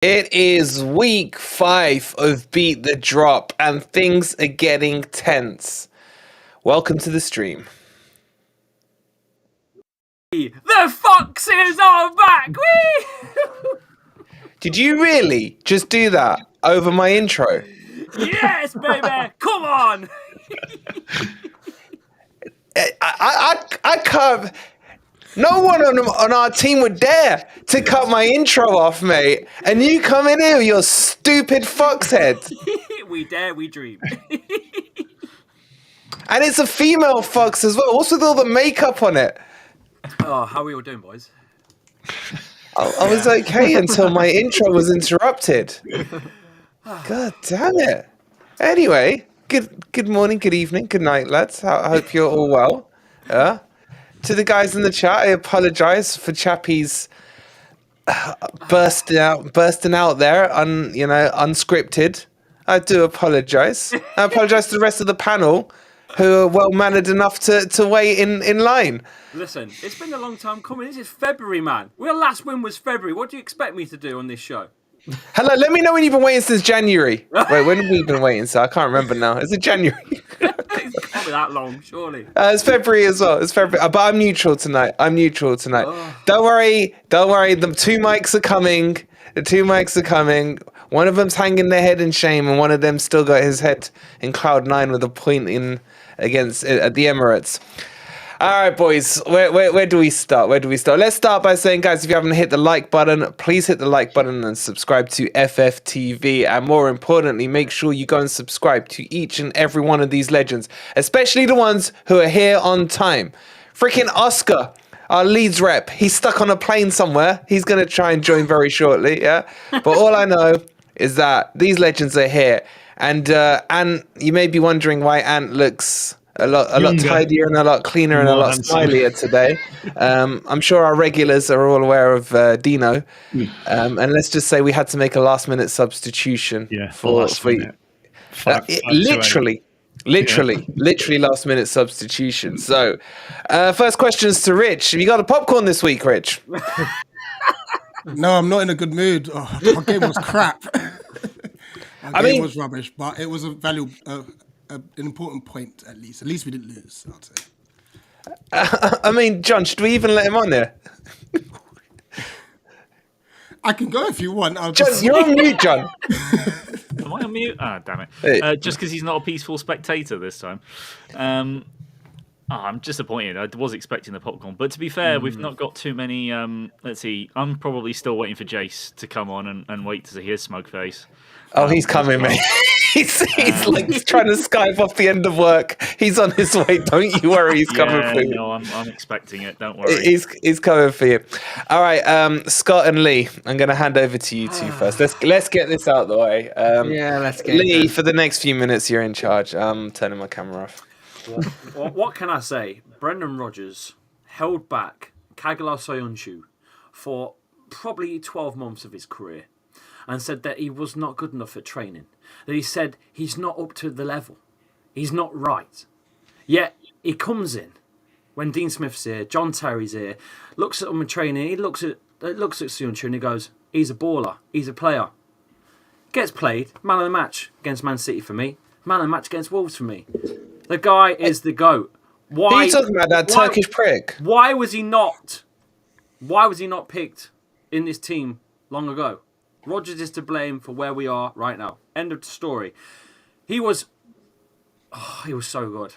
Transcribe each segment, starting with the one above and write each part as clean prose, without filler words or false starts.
It is week 5 of Beat the Drop, and things are getting tense. Welcome to the stream. The Foxes are back! Whee! Did you really just do that over my intro? Yes, baby! Come on! I can't. No one on our team would dare to cut my intro off, mate. And you come in here with your stupid foxhead. We dare, we dream. And it's a female fox as well, also with all the makeup on it. Oh, how are we all doing, boys? I was okay until my intro was interrupted. God damn it. Anyway, good morning, good evening, good night, lads. I hope you're all well. To the guys in the chat, I apologise for Chappy's bursting out there, unscripted. I do apologise. I apologise to the rest of the panel who are well mannered enough to wait in line. Listen, it's been a long time coming. This is February, man. Our last win was February. What do you expect me to do on this show? Hello, let me know when you've been waiting since January. Wait, when have we been waiting? So I can't remember now. Is it January? It can't be that long, surely. It's February as well. It's February, but I'm neutral tonight. Oh. Don't worry. The two mics are coming. One of them's hanging their head in shame, and one of them still got his head in cloud 9 with a point in against at the Emirates. All right, boys, where do we start? Let's start by saying, guys, if you haven't hit the like button, please hit the like button and subscribe to FFTV. And more importantly, make sure you go and subscribe to each and every one of these legends, especially the ones who are here on time. Freaking Oscar, our Leeds rep, he's stuck on a plane somewhere. He's going to try and join very shortly, yeah? But all I know is that these legends are here. And you may be wondering why Ant looks a lot tidier and a lot cleaner and a lot smilier today. I'm sure our regulars are all aware of Dino. And let's just say we had to make a last-minute substitution. Yeah, for literally last-minute substitution. So, first question's to Rich. Have you got a popcorn this week, Rich? No, I'm not in a good mood. Oh, our game was crap. Our game was rubbish, but it was a valuable... an important point, at least. At least we didn't lose, I'd say. John, should we even let him on there? I can go if you want. John, you're on mute, John. Am I on mute? Ah, damn it. Just because he's not a peaceful spectator this time. I'm disappointed. I was expecting the popcorn. But to be fair, we've not got too many... let's see. I'm probably still waiting for Jase to come on and wait to see his smug face. Oh, he's coming, mate. He's like trying to Skype off the end of work. He's on his way. Don't you worry. He's coming for you. No, I'm expecting it. Don't worry. He's coming for you. All right, Scott and Lee, I'm going to hand over to you two first. Let's get this out of the way. Let's get Lee, for the next few minutes, you're in charge. I'm turning my camera off. What can I say? Brendan Rodgers held back Kagala Soyuncu for probably 12 months of his career and said that he was not good enough at training. That he said he's not up to the level. He's not right. Yet he comes in when Dean Smith's here, John Terry's here, looks at him in training, he looks at Soyuncu and he goes, he's a baller, he's a player. Gets played, man of the match against Man City for me, man of the match against Wolves for me. The guy is the GOAT. Why are you talking about, that Turkish prick? Why was he not picked in this team long ago? Rodgers is to blame for where we are right now. End of the story. He was so good.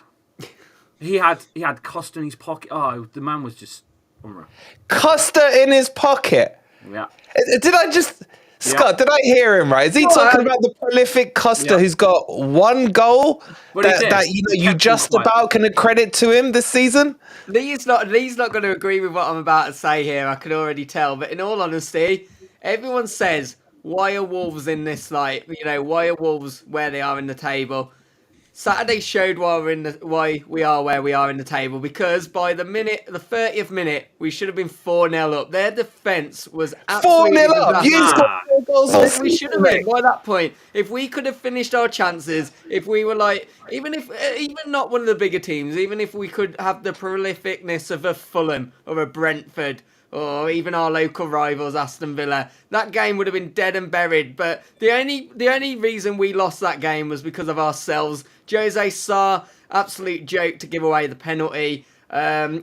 He had Costa in his pocket. Oh, the man was just unreal. Costa in his pocket? Yeah. Scott, did I hear him right? Is he talking about the prolific Costa who's got one goal that you just about can accredit to him this season? Lee's not going to agree with what I'm about to say here. I can already tell. But in all honesty, everyone says, why are Wolves in this why are Wolves where they are in the table? Saturday showed why we are where we are in the table, because by the 30th minute, we should have been 4-0 up. Their defence was absolutely 4-0 up. You scored 4 goals. We should have been by that point. If we could have finished our chances, if we were even not one of the bigger teams, even if we could have the prolificness of a Fulham or a Brentford or even our local rivals, Aston Villa, that game would have been dead and buried. But the only reason we lost that game was because of ourselves. Jose Sarr, absolute joke to give away the penalty.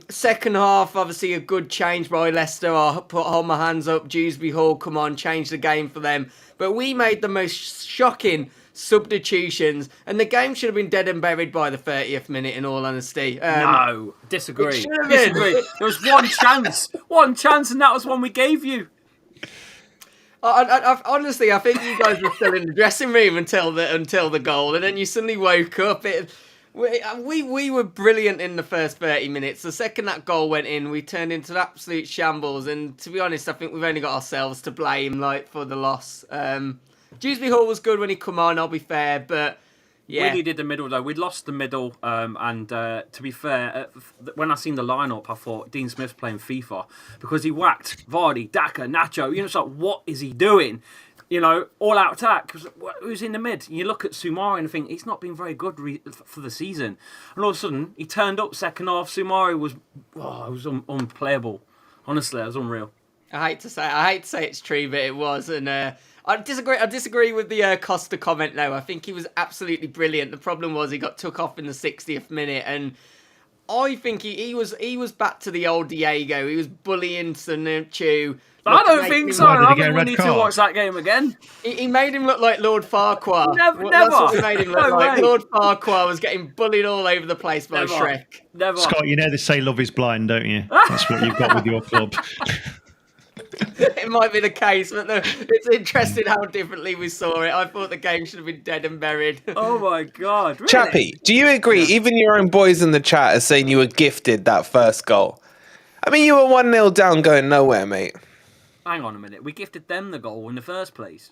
Second half, obviously a good change by Leicester. I'll hold my hands up. Dewsbury Hall, come on, change the game for them. But we made the most shocking substitutions, and the game should have been dead and buried by the 30th minute, in all honesty. No, disagree. It should have been. There was one chance, and that was one we gave you. Honestly, I think you guys were still in the dressing room until the goal, and then you suddenly woke up. We were brilliant in the first 30 minutes. The second that goal went in, we turned into an absolute shambles. And to be honest, I think we've only got ourselves to blame, for the loss. Dewsbury Hall was good when he come on, I'll be fair, but yeah. We needed the middle though. We'd lost the middle, and to be fair, when I seen the lineup, I thought Dean Smith's playing FIFA because he whacked Vardy, Daka, Nacho. It's like, what is he doing? All out attack. Who's in the mid? And you look at Soumare and think he's not been very good for the season. And all of a sudden, he turned up second half. Soumare was, unplayable. Honestly, it was unreal. I hate to say it's true, but it was. And I disagree with the Costa comment, though. I think he was absolutely brilliant. The problem was he got took off in the 60th minute, and I think he was back to the old Diego. He was bullying Sanucci. I don't think so. I think we need to watch that game again. He made him look like Lord Farquhar. Never. That's what he made him look like. Lord Farquhar was getting bullied all over the place by Shrek. Never. Scott, they say love is blind, don't you? That's what you've got with your club. It might be the case, but it's interesting how differently we saw it. I thought the game should have been dead and buried. Oh my God. Really? Chappy, do you agree? Yeah. Even your own boys in the chat are saying you were gifted that first goal. I mean, you were 1-0 down going nowhere, mate. Hang on a minute. We gifted them the goal in the first place.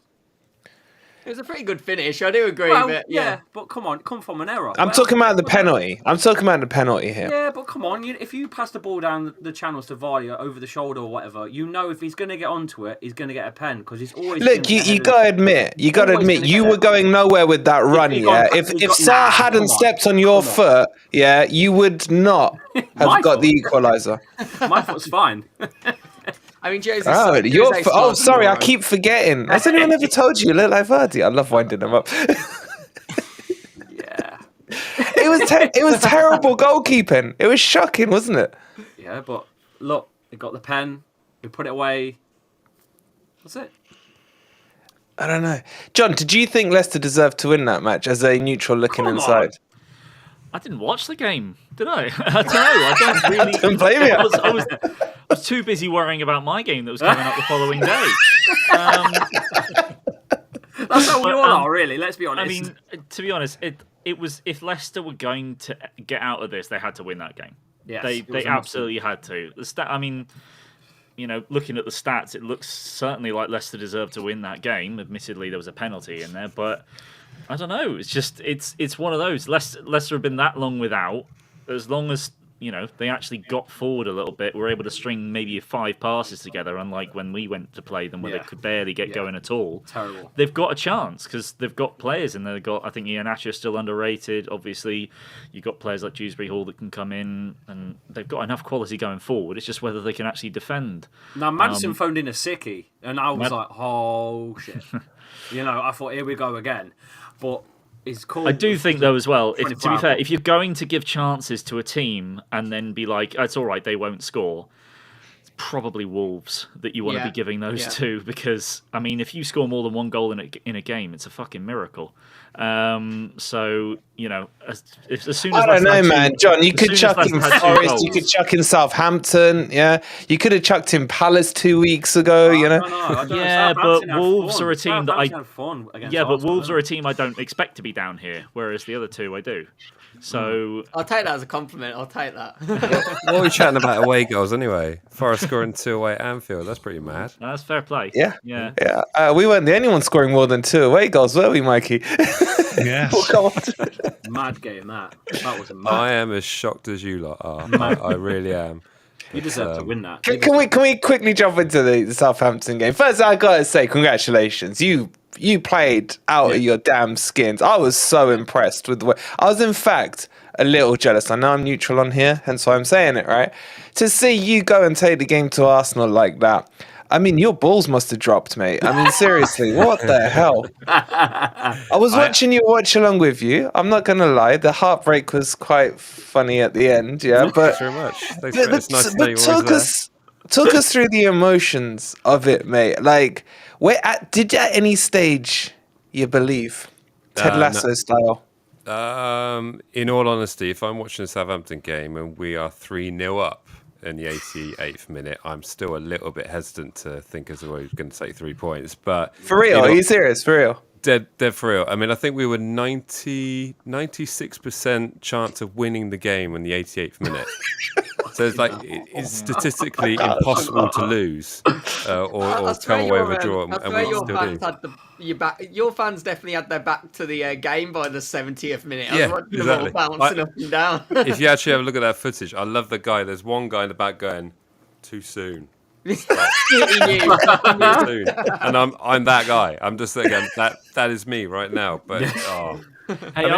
It was a pretty good finish. I do agree. But yeah, but come on, come from an error. I'm talking about the penalty. I'm talking about the penalty here. Yeah, but come on. If you pass the ball down the channels to Vardy over the shoulder or whatever, if he's going to get onto it, he's going to get a pen because he's always. Look, you got to admit, you were going nowhere with that run. If Sarr hadn't stepped on your foot, you would not have got the equaliser. My foot's fine. I mean, Jose. Sorry, I keep forgetting. Has anyone ever told you look like Vardy? I love winding them up. Yeah. It was terrible goalkeeping. It was shocking, wasn't it? Yeah, but look, we got the pen. We put it away. That's it. I don't know. John, did you think Leicester deserved to win that match as a neutral looking inside? I didn't watch the game, did I? I don't know. I don't really. I don't blame you. I was too busy worrying about my game that was coming up the following day. That's how we all are, really. Let's be honest. I mean, to be honest, it was if Leicester were going to get out of this, they had to win that game. Yes, they absolutely had to. Looking at the stats, it looks certainly like Leicester deserved to win that game. Admittedly, there was a penalty in there, but I don't know. It's just it's one of those. Leicester have been that long without. As long as they actually got forward a little bit, were able to string maybe 5 passes together, unlike when we went to play them where they could barely get going at all. Terrible. They've got a chance because they've got players in there. I think Iheanacho is still underrated. Obviously, you've got players like Dewsbury Hall that can come in, and they've got enough quality going forward. It's just whether they can actually defend. Now, Madison phoned in a sickie, and I was like, oh, shit. I thought, here we go again. But it's cool. I do think, though, as well, to be fair, if you're going to give chances to a team and then be like, it's all right, they won't score, it's probably Wolves that you want to be giving those to because, I mean, if you score more than 1 goal in a game, it's a fucking miracle. So, as soon as I don't know, man. John, you could chuck in Forest, you could chuck in Southampton, you could have chucked in Palace 2 weeks ago, but Wolves are a team that Wolves are a team I don't expect to be down here, whereas the other two I do. So I'll take that as a compliment. I'll take that. What are we chatting about away goals anyway? Forest scoring 2 away at Anfield. That's pretty mad. That's fair play. Yeah. We weren't the only one scoring more than 2 away goals, were we, Mikey? Yes. Mad game, that was a mad. I am as shocked as you lot are. I really am. You deserve to win that. Can we quickly jump into the Southampton game? First, I gotta say, congratulations. You played out of your damn skins. I was so impressed with the way. I was, in fact, a little jealous. I know I'm neutral on here, hence why I'm saying it, right? To see you go and take the game to Arsenal like that. I mean, your balls must have dropped, mate. I mean, seriously, what the hell? I was watching you watch along with you. I'm not going to lie. The heartbreak was quite funny at the end, yeah. But, Thanks very much. Thanks but, it's nice to know you're always talk us through the emotions of it, mate. Like, did you at any stage you believe? Ted Lasso style? In all honesty, if I'm watching a Southampton game and we are 3-0 up in the 88th minute, I'm still a little bit hesitant to think as though we're going to take 3 points. But for real, are you serious? For real? Dead for real. I mean, I think we were 96% chance of winning the game in the 88th minute. So it's like it's statistically impossible to lose or come away with a draw, and we your still fans do. had your fans definitely had their back to the game by the 70th minute. I Yeah, was watching exactly. them all bouncing up and down. If you actually have a look at that footage, I love the guy. There's one guy in the back going, "Too soon." Too soon. And I'm that guy. I'm just thinking that is me right now. But Hey,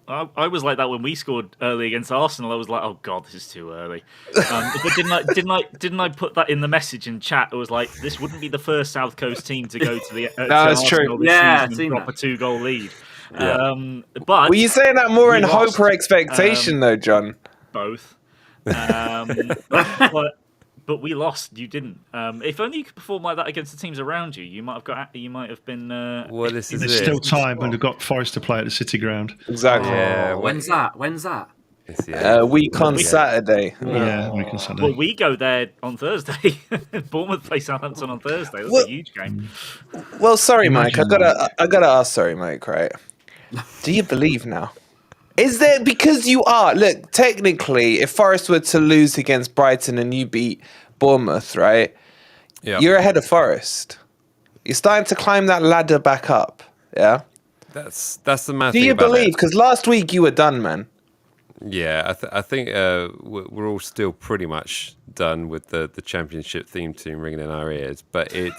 I was like that when we scored early against Arsenal. I was like, "Oh God, this is too early." But didn't I put that in the message in chat? It was like, this wouldn't be the first South Coast team to go to the that's true. Yeah, and drop a 2-goal lead. Yeah. But were you saying that more in lost. hope or expectation, though, John? Both. But we lost. You didn't. If only you could perform like that against the teams around you, you might have been. well, this is There's it. still time when we've got Forest to play at the City Ground. Exactly. Yeah, When's that? Week on Saturday. Yeah, we can Sunday. Well, we go there on Thursday. Bournemouth play Southampton on Thursday. That's a huge game. Well, sorry, Mike. I gotta ask. Sorry, Mike. Right? Do you believe now? Is there, because you are, look, technically, if Forest were to lose against Brighton and you beat Bournemouth, right? Yeah. You're ahead of Forest. You're starting to climb that ladder back up. Yeah. That's the mad Do thing you about believe? it. Because last week you were done, man. Yeah, I think we're all still pretty much done with the championship theme tune ringing in our ears. But do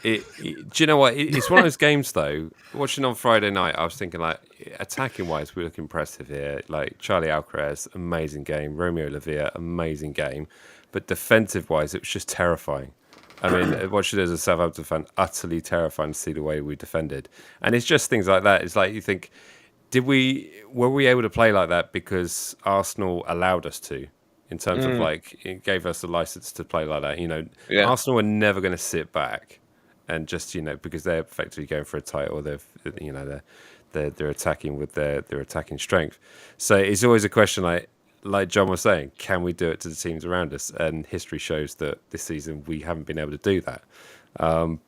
you know what? It's one of those games though. Watching on Friday night, I was thinking like, attacking wise, we look impressive here. Like Charlie Alcaraz, amazing game. Romeo Lavia, amazing game. But defensive wise, it was just terrifying. I mean, watching it as a Southampton fan, utterly terrifying to see the way we defended. And it's just things like that. It's like you think, were we able to play like that because Arsenal allowed us to, in terms of like it gave us the license to play like that? You know, Arsenal were never going to sit back and just because they're effectively going for a title. They're attacking with their attacking strength. So it's always a question like John was saying, can we do it to the teams around us? And history shows that this season we haven't been able to do that.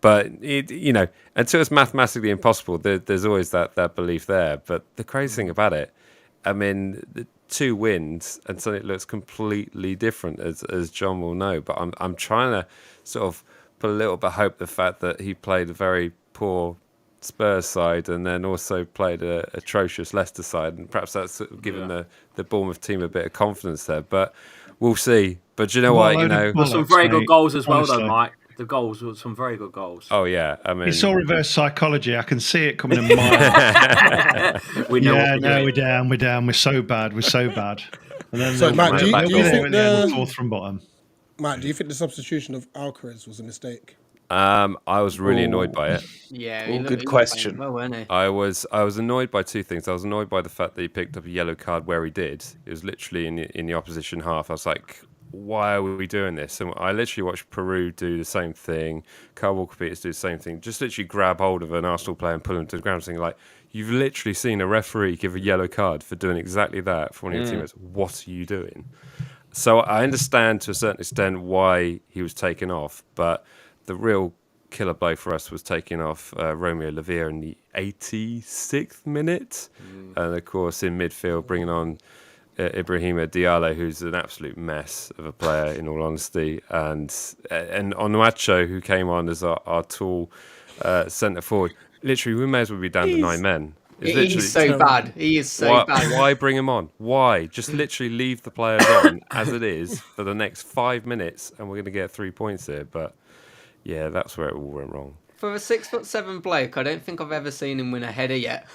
But until it's mathematically impossible, there's always that belief there. But the crazy thing about it, I mean, the 2 wins and suddenly it looks completely different, as John will know. But I'm trying to sort of put a little bit of hope the fact that he played a very poor Spurs side and then also played a atrocious Leicester side, and perhaps that's given the Bournemouth team a bit of confidence there. But we'll see. But you know what? There's some very good goals as well, though, Mike. The goals were some very good goals. Oh yeah, I mean, it's all reverse psychology. I can see it coming in miles. We're down. We're so bad. And then So, Matt, do you think the fourth from bottom? Matt, do you think the substitution of Alcaraz was a mistake? I was really annoyed by it. Yeah, good question. Well, wasn't he? I was annoyed by 2 things. I was annoyed by the fact that he picked up a yellow card where he did. It was literally in the opposition half. I was like, why are we doing this? And I literally watched Peru do the same thing. Kyle Walker-Peters do the same thing. Just literally grab hold of an Arsenal player and pull him to the ground, saying like, you've literally seen a referee give a yellow card for doing exactly that for one of your teammates. What are you doing? So I understand to a certain extent why he was taken off, but the real killer blow for us was taking off Romeo Lavia in the 86th minute. And of course, in midfield, bringing on Ibrahima Diallo, who's an absolute mess of a player, in all honesty. And Onuachu, who came on as our tall centre forward. Literally, we may as well be down to 9 men. He's so bad. He is so bad. Why bring him on? Why? Just literally leave the players on as it is for the next 5 minutes, and we're going to get 3 points here. But yeah, that's where it all went wrong. For a 6'7" bloke, I don't think I've ever seen him win a header yet.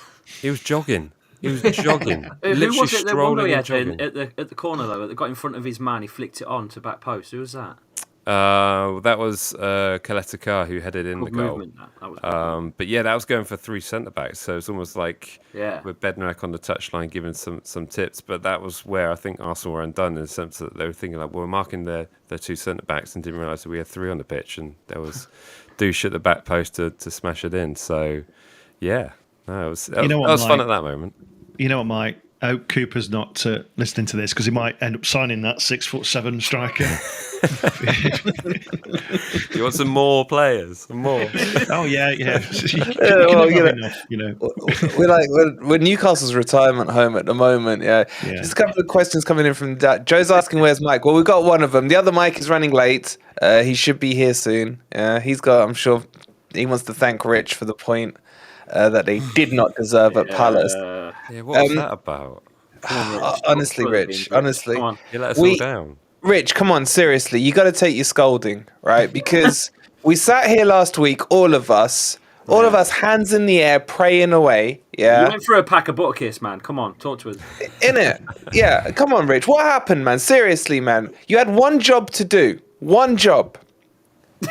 He was jogging. He was jogging. Who Literally was it that won strolling the and jogging. at the corner though? That got in front of his man. He flicked it on to back post. Who was that? That was Kaletakar who headed in the Good goal. movement. That was good. But yeah, that was going for 3 centre backs. So it's almost like Yeah. with Bednarek on the touchline giving some tips. But that was where I think Arsenal were undone in the sense that they were thinking like, well, we're marking their 2 centre backs and didn't realise that we had 3 on the pitch, and there was douche at the back post to smash it in. So yeah, no, it was that was fun at that moment. You know what, Mike? I hope Cooper's not listening to this because he might end up signing that 6'7" striker. You want some more players? Some more? Oh yeah. Well, Enough, we're Newcastle's retirement home at the moment. Yeah. Just a couple of questions coming in from that. Joe's asking where's Mike. Well, we've got one of them. The other Mike is running late. He should be here soon. Yeah, I'm sure he wants to thank Rich for the point that they did not deserve at Palace. Yeah, what was that about? Honestly, Rich. Honestly, Come on. You let us all down. Rich, come on, seriously, you got to take your scolding, right? Because we sat here last week, all of us, hands in the air, praying away. Yeah, You went through a pack of Butterkiss, man. Come on, talk to us. In it. Yeah, come on, Rich. What happened, man? Seriously, man. You had one job to do. One job.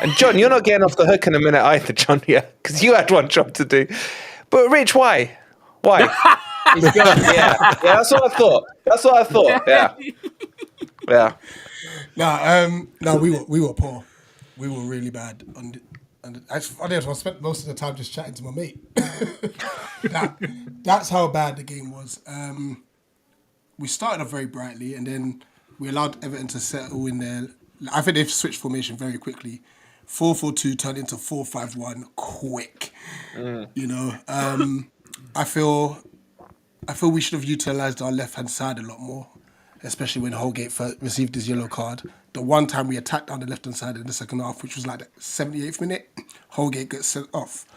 And John, you're not getting off the hook in a minute either, John. Yeah, because you had one job to do. But Rich, why? Why? yeah, that's what I thought. Yeah. No, we were poor. We were really bad. And I spent most of the time just chatting to my mate. That's how bad the game was. We started off very brightly, and then we allowed Everton to settle in there. I think they've switched formation very quickly. 4-4-2 turned into 4-5-1 quick. I feel we should have utilised our left-hand side a lot more, especially when Holgate received his yellow card. The one time we attacked down the left-hand side in the second half, which was like the 78th minute, Holgate gets sent off.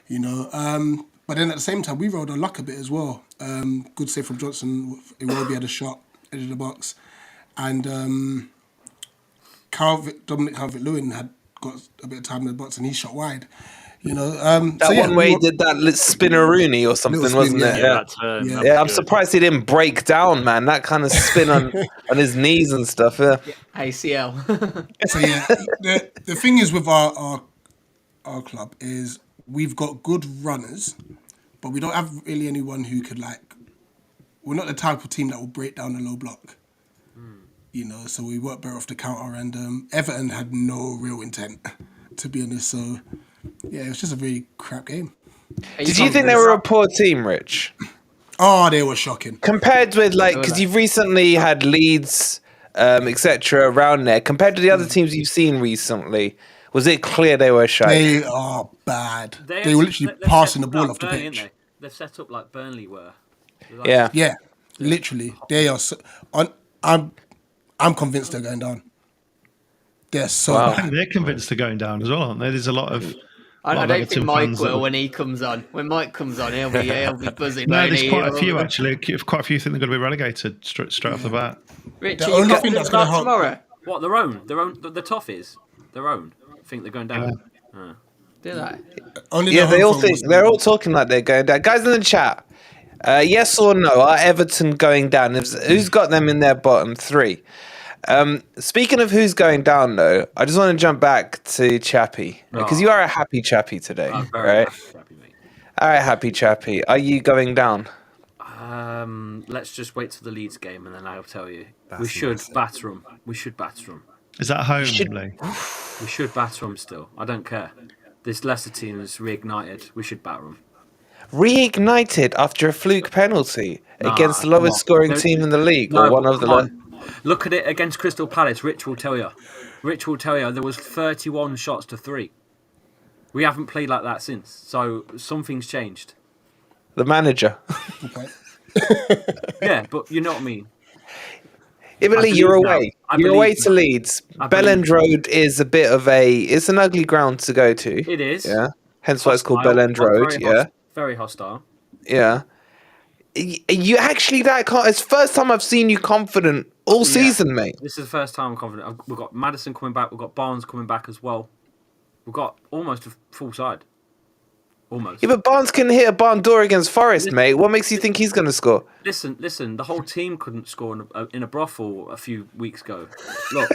But then at the same time, we rode our luck a bit as well. Good save from Johnson. Iwobi had a shot, edge of the box. And Dominic Calvert-Lewin had got a bit of time in the box and he shot wide. Where he did that spinneroonie or something, wasn't it? Yeah. I'm surprised he didn't break down, man. That kind of spin on his knees and stuff. Yeah. ACL. So yeah, the thing is with our club is we've got good runners, but we don't have really anyone who could we're not the type of team that will break down a low block. So we work better off the counter, and Everton had no real intent, to be honest. So yeah, it was just a really crap game. Did you think they were a poor team, Rich? Oh, they were shocking. Compared with because you've recently had Leeds, etc. around there. Compared to the other teams you've seen recently, was it clear they were shy? They are bad. They were literally passing the ball off the pitch. They're set up like Burnley were. Yeah, literally. They are. I'm convinced they're going down. They're so bad. They're convinced they're going down as well, aren't they? There's a lot of. I don't think Mike will when he comes on. When Mike comes on, he'll be buzzing. No, there's quite a few actually. Quite a few think they're going to be relegated straight off the bat. Richie, you got them start tomorrow. What, their own? The Toffees? Their own? Think they're going down? Do they? They're all talking like they're going down. Guys in the chat, yes or no? Are Everton going down? Who's got them in their bottom 3? Speaking of who's going down, though, I just want to jump back to Chappy because you are a happy Chappy today, right? Chappy, mate. All right, happy Chappy. Are you going down? Let's just wait till the Leeds game and then I'll tell you. We should batter them. Is that home, Lee? We should batter them still. I don't care. This Leicester team is reignited. We should batter them. Reignited after a fluke penalty against the lowest scoring team in the league, or one of the. Look at it against Crystal Palace. Rich will tell you there was 31 shots to 3. We haven't played like that since. So something's changed. The manager. Yeah, but you know what I mean. Even Lee, you're away. You're away to Leeds. Bellend Road is a bit of it's an ugly ground to go to. It is. Yeah. Hence why it's called Bellend Road. Very hostile. Yeah. You actually it's the first time I've seen you confident all season, mate. This is the first time I'm confident. We've got Maddison coming back. We've got Barnes coming back as well. We've got almost a full side. Almost. Yeah, but Barnes can hit a barn door against Forest, mate. What makes you think he's going to score? Listen. The whole team couldn't score in a brothel a few weeks ago. Look,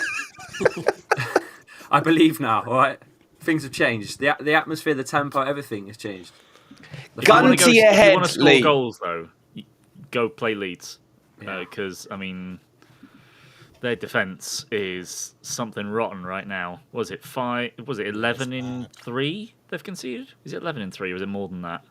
I believe now. All right, things have changed. The atmosphere, the tempo, everything has changed. Gun to your If you head, want to score Lee. goals, though, go play Leeds. Because, I mean, their defence is something rotten right now. Was it 11 in 3 they've conceded? Is it 11 in 3 or is it more than that?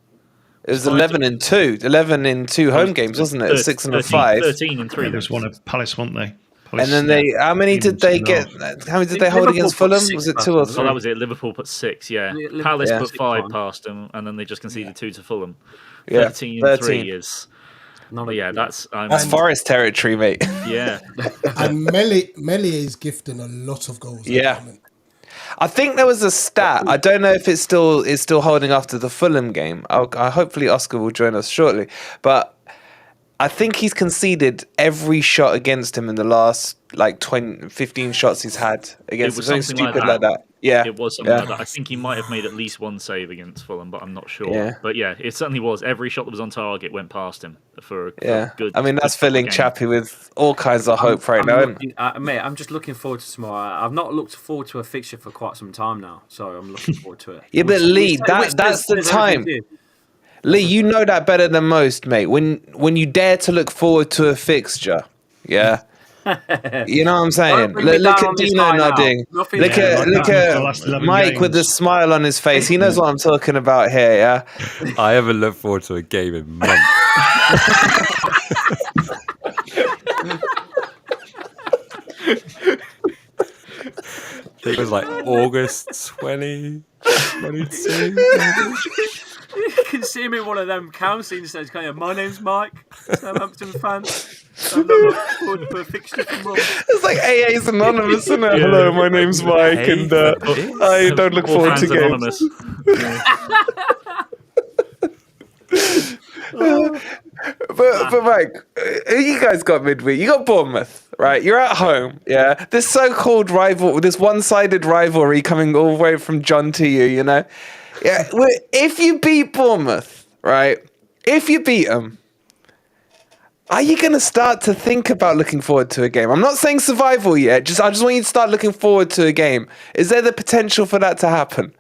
It was 11 in 2. 11 in 2 home games, wasn't it? 6 and 5. 13 in 3. There was one of Palace, weren't they? And then how many did they get? How many did they hold Liverpool against put Fulham? 6 Was it past 2 or them. 3? Oh, that was it. Liverpool put 6, yeah. Liverpool Palace Yeah. put 6 5 on. past them, and then they just conceded 2 to Fulham. Yeah, 13 in 3 13. is... But yeah, that's... That's Forest territory, mate. Yeah. And Melie is gifting a lot of goals. at the Yeah. moment. I think there was a stat. I don't know if it's still holding after the Fulham game. Hopefully Oscar will join us shortly. But I think he's conceded every shot against him in the last 15 shots he's had against was something something like stupid that. like that. Yeah, It was something like that. I think he might have made at least one save against Fulham, but I'm not sure. Yeah. But yeah, it certainly was. Every shot that was on target went past him for a Yeah. good. I mean, that's good couple filling games. Chappy with all kinds of hope right now. isn't it? Mate, I'm just looking forward to tomorrow. I've not looked forward to a fixture for quite some time now, so I'm looking forward to it. Yeah, but Lee, that's the time. Lee, you know that better than most, mate. When you dare to look forward to a fixture, yeah. You know what I'm saying? Don't bring me Look down at on this Dino guy now. nodding. Nothing Look there. at The last 11 Mike with the games. smile on his face. He knows what I'm talking about here, yeah. I haven't looked forward to a game in months. I think it was like August 2022. You can see me in one of them counselling says, "Kind of, my name's Mike, Southampton fan. I'm looking forward to a fixture for months." It's like AA's anonymous, isn't it? Hello, my name's Mike, Hey, and I don't look All forward to fans games. anonymous. But Mike, who you guys got midweek? You got Bournemouth, right? You're at home, yeah. This so-called rival, this one-sided rivalry coming all the way from John to you, you know. Yeah, if you beat Bournemouth, right? If you beat them, are you going to start to think about looking forward to a game? I'm not saying survival yet. I just want you to start looking forward to a game. Is there the potential for that to happen?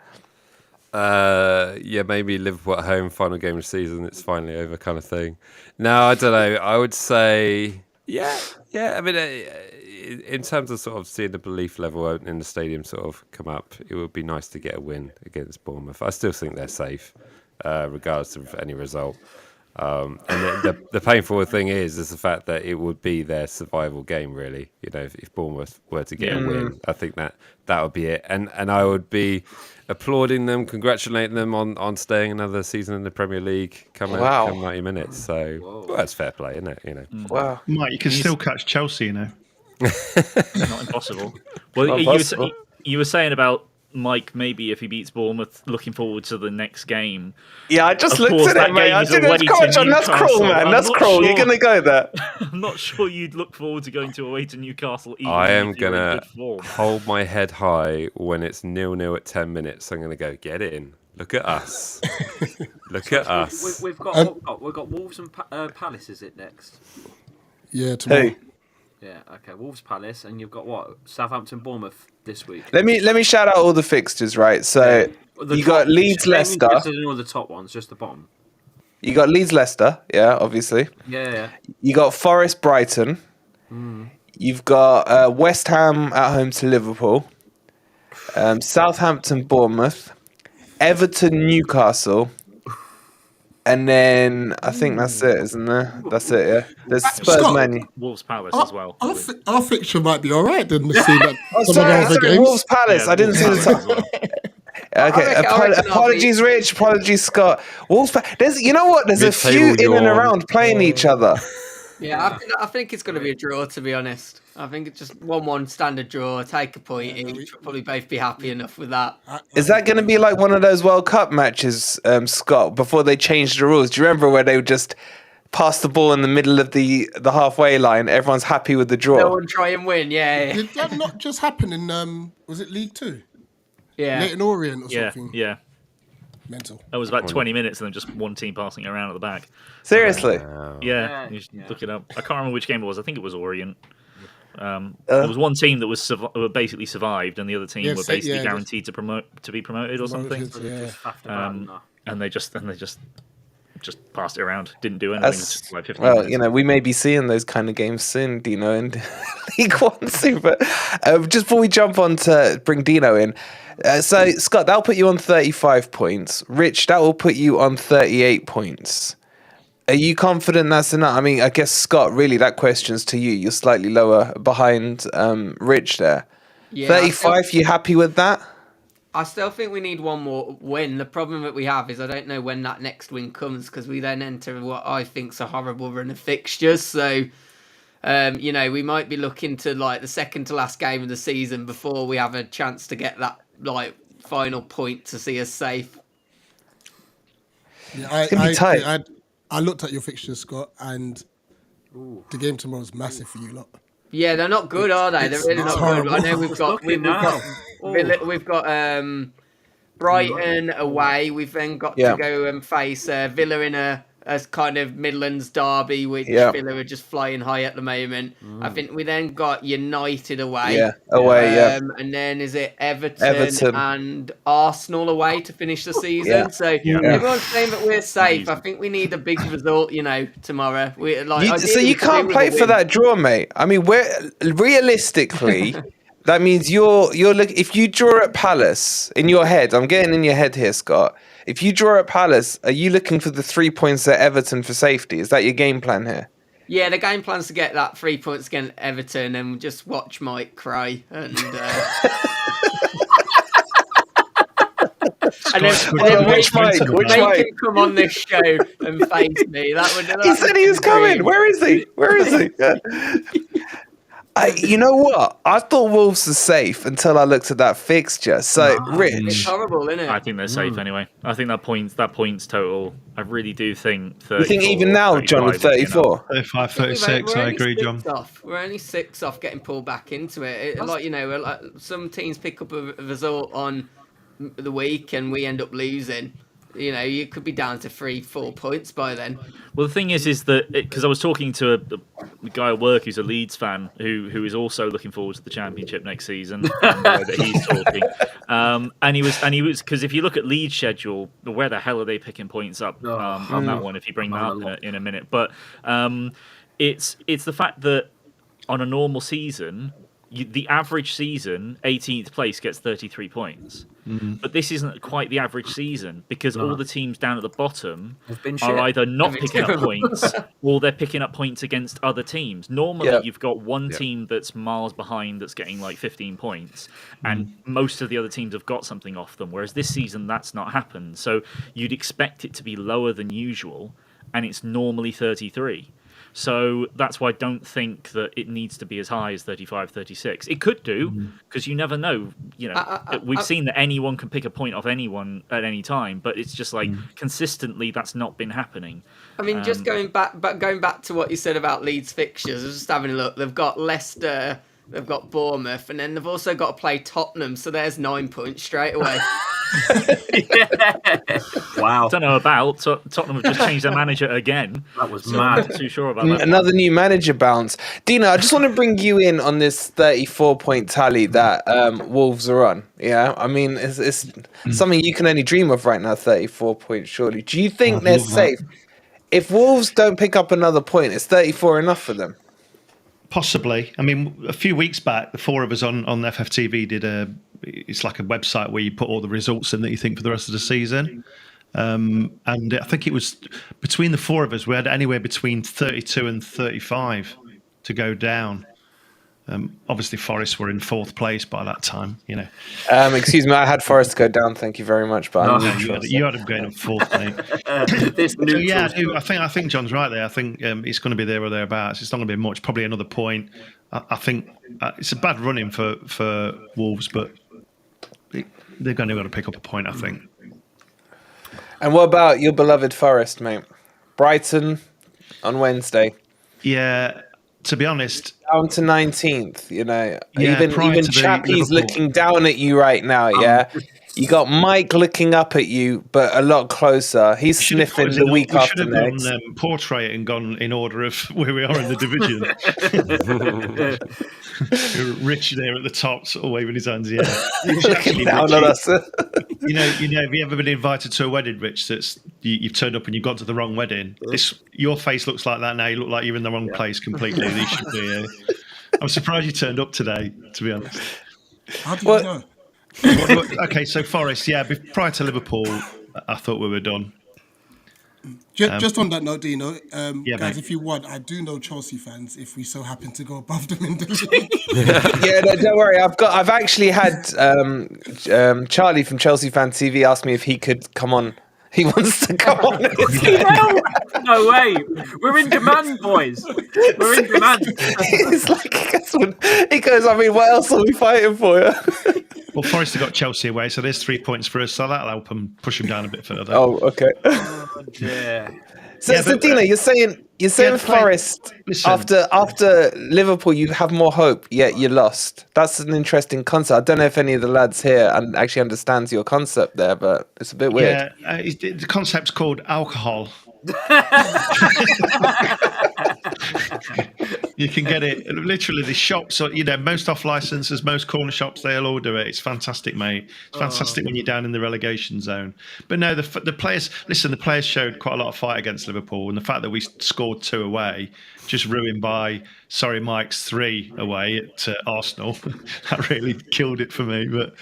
Yeah, maybe Liverpool at home, final game of the season, it's finally over kind of thing. No, I don't know. I would say, yeah. I mean, in terms of sort of seeing the belief level in the stadium sort of come up, it would be nice to get a win against Bournemouth. I still think they're safe, regardless of any result. And the painful thing is the fact that it would be their survival game, really. You know, if Bournemouth were to get a win, I think that would be it. And I would be applauding them, congratulating them on staying another season in the Premier League come 90 minutes. So well, that's fair play, isn't it? You know. Wow. Mike, you can still catch Chelsea, you know. Not impossible. Well, Not possible. you were saying about Mike, maybe if he beats Bournemouth, looking forward to the next game. Yeah, I just Of looked course, at that it, mate. game I is didn't. away Come on, to John. That's Newcastle. cruel, man. I'm That's not cruel. You're sure. gonna go there. I'm not sure you'd look forward to going away to Newcastle. Even I am if you're in gonna good form. hold my head high when it's 0-0 at 10 minutes. I'm gonna go get in. Look at us. Look at us. We've got Wolves and Palace. Is it next? Yeah, tomorrow. Hey, Yeah. Okay. Wolves, Palace, and you've got what? Southampton, Bournemouth this week. let me shout out all the fixtures, right? So you got Leeds Leicester. All the top ones, just the bottom. You got Leeds Leicester, yeah, obviously. Yeah. You got Forest Brighton. You've got West Ham at home to Liverpool. Southampton Bournemouth. Everton Newcastle. And then I think that's it, isn't there? That's it, yeah. There's Spurs Scott. Man. Wolves Palace as well. Our fixture might be all right, then. Seeing that Oh, some of the other sorry, games. Wolves Palace. Yeah, I didn't see the Wolves top. Palace as well. Okay, I reckon I'll apologies, Rich. Apologies, Scott. Wolves. There's, you know what? There's a few Mid-table in and yawn. around playing each other. Yeah, I think it's going to be a draw, to be honest. I think it's just 1-1 standard draw, take a point each. We'll probably both be happy enough with that. Is that going to be like one of those World Cup matches, Scott? Before they changed the rules, do you remember where they would just pass the ball in the middle of the halfway line? Everyone's happy with the draw. No one try and win, yeah. Did that not just happen in, was it League 2? Yeah. Leighton Orient or Yeah, something? yeah. Mental. It was about 20 minutes and then just one team passing it around at the back. Seriously. Yeah, you should look it up. I can't remember which game it was. I think it was Orient. There was one team that was basically survived, and the other team were basically guaranteed to be promoted or something. And they just passed it around. Didn't do anything. Just like 15 minutes. You know, we may be seeing those kind of games soon, Dino, in League One soon. But just before we jump on to bring Dino in, so Scott, that'll put you on 35 points. Rich, that will put you on 38 points. Are you confident that's enough? I mean, I guess, Scott, really, that question's to you. You're slightly lower behind Rich there. Yeah, 35, you happy with that? I still think we need one more win. The problem that we have is I don't know when that next win comes, because we then enter what I think's a horrible run of fixtures. So, you know, we might be looking to like the second to last game of the season before we have a chance to get that like final point to see us safe. Yeah, It's gonna be tight. I looked at your fixtures, Scott, and the game tomorrow is massive for you lot. Yeah, they're not good, are they? They're really not good. I know we've got Brighton away. We've then got to go and face Villa in a kind of Midlands derby, which Villa are just flying high at the moment. I think we then got United away. Yeah, away, And then is it Everton and Arsenal away to finish the season? Yeah. So everyone's saying that we're safe. I think we need a big result, you know, tomorrow. So you can't play for that draw, mate. I mean, realistically, that means you're if you draw at Palace in your head, I'm getting in your head here, Scott. If you draw at Palace, are you looking for the 3 points at Everton for safety? Is that your game plan here? Yeah, the game plan's to get that 3 points against Everton and just watch Mike cry and and then make him come on this show and face me. He said he was coming. Where is he? You know what? I thought Wolves are safe until I looked at that fixture. So, Rich, it's horrible, isn't it? I think they're safe anyway. I think that points total. I really do think. 34, you think even now, John, with 34, 35, 36. I agree, John. We're only 6 off getting pulled back into it. Like you know, some teams pick up a result on the week and we end up losing. You know, you could be down to 3-4 points by then. Well, the thing is that because I was talking to a guy at work who's a Leeds fan who is also looking forward to the Championship next season. And the way that he's talking, and he was because if you look at Leeds' schedule, where the hell are they picking points up on that one? If you bring that up in a minute, but it's the fact that on a normal season, the average season, 18th place gets 33 points. But this isn't quite the average season because all the teams down at the bottom are either not picking up points or they're picking up points against other teams. Normally, you've got one team that's miles behind that's getting like 15 points, and most of the other teams have got something off them, whereas this season that's not happened. So you'd expect it to be lower than usual, and it's normally 33. So that's why I don't think that it needs to be as high as 35, 36. It could do, because you never know. You know, we've seen that anyone can pick a point off anyone at any time, but it's just like consistently that's not been happening. I mean, just going back to what you said about Leeds fixtures, I was just having a look. They've got Leicester, they've got Bournemouth, and then they've also got to play Tottenham. So there's 9 points straight away. Wow. I don't know about Tottenham have just changed their manager again. That was so mad. I'm not too sure about that. Another new manager bounce. Dino, I just want to bring you in on this 34-point tally that Wolves are on. Yeah, I mean, it's something you can only dream of right now, 34 points, surely. Do you think they're safe? If Wolves don't pick up another point, is 34 enough for them? Possibly. I mean, a few weeks back, the four of us on FFTV it's like a website where you put all the results in that you think for the rest of the season. And I think it was between the four of us, we had anywhere between 32 and 35 to go down. Obviously, Forest were in 4th place by that time, you know. Excuse me, I had Forest go down. Thank you very much, but you had him going up 4th, mate. I think John's right there. I think it's going to be there or thereabouts. It's not going to be much. Probably another point. I think it's a bad running for Wolves, but they're going to got to pick up a point, I think. And what about your beloved Forest, mate? Brighton on Wednesday. Yeah. To be honest, down to 19th, you know. Even Chappy's looking down at you right now, yeah. You got Mike looking up at you, but a lot closer. He's sniffing the week after next. We should have portrait it and gone in order of where we are in the division. Rich there at the top, sort of waving his hands. Yeah, Looking down at us. You know, have you ever been invited to a wedding, Rich? That's you've turned up and you've got to the wrong wedding. Your face looks like that now. You look like you're in the wrong place completely. You should be. I'm surprised you turned up today, to be honest. How do you know? Okay, so Forest, prior to Liverpool, I thought we were done. Just on that note, Dino, guys, mate. if you want, I do know Chelsea fans if we so happen to go above them in the league. Yeah, no, don't worry. I've actually had Charlie from Chelsea Fan TV ask me if he could come on. He wants to come on. No way. We're in demand, boys. We're in demand. He's like, he goes, I mean, what else are we fighting for? Well, Forest have got Chelsea away, so there's 3 points for us, so that'll help them push them down a bit further. Oh, okay. Oh, dear. So Dino, you're saying Forest after Liverpool, you have more hope, yet you lost. That's an interesting concept. I don't know if any of the lads here actually understands your concept there, but it's a bit weird. Yeah, the concept's called alcohol. You can get it literally the shops, most off licenses, most corner shops, they'll all do it. It's fantastic, mate. It's fantastic when you're down in the relegation zone. But no, the players showed quite a lot of fight against Liverpool, and the fact that we scored 2 away, just ruined by Mike's 3 away at Arsenal, that really killed it for me. But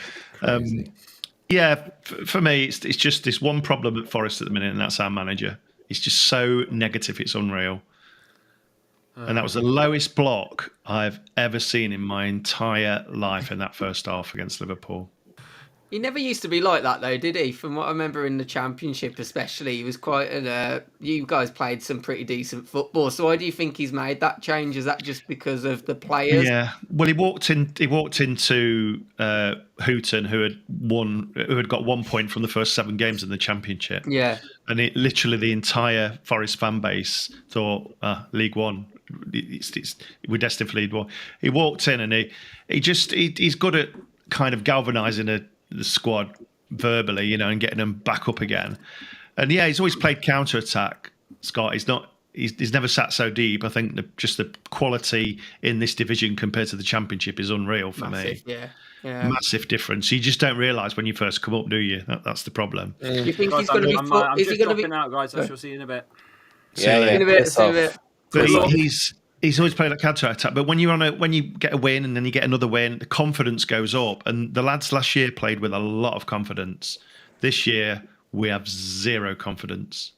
for me, it's just this one problem at Forest at the minute, and that's our manager. It's just so negative, it's unreal. And that was the lowest block I've ever seen in my entire life in that first half against Liverpool. He never used to be like that, though, did he? From what I remember in the Championship especially, he was quite you guys played some pretty decent football. So why do you think he's made that change? Is that just because of the players? Yeah. Well, he walked into Houghton, who had got 1 point from the first 7 games in the Championship. Yeah. And it literally the entire Forest fan base thought, League One. We're destined for League One. He walked in and he's good at kind of galvanising the squad verbally, and getting them back up again. And he's always played counter attack. Scott, he's never sat so deep. I think just the quality in this division compared to the Championship is unreal for me. Yeah. Massive difference. You just don't realise when you first come up, do you? That's the problem. You think he's going to be? I'm just dropping out, guys. I shall see you in a bit. See you in a bit. But he's always played like counter attack. But when you get a win and then you get another win, the confidence goes up. And the lads last year played with a lot of confidence. This year we have 0 confidence.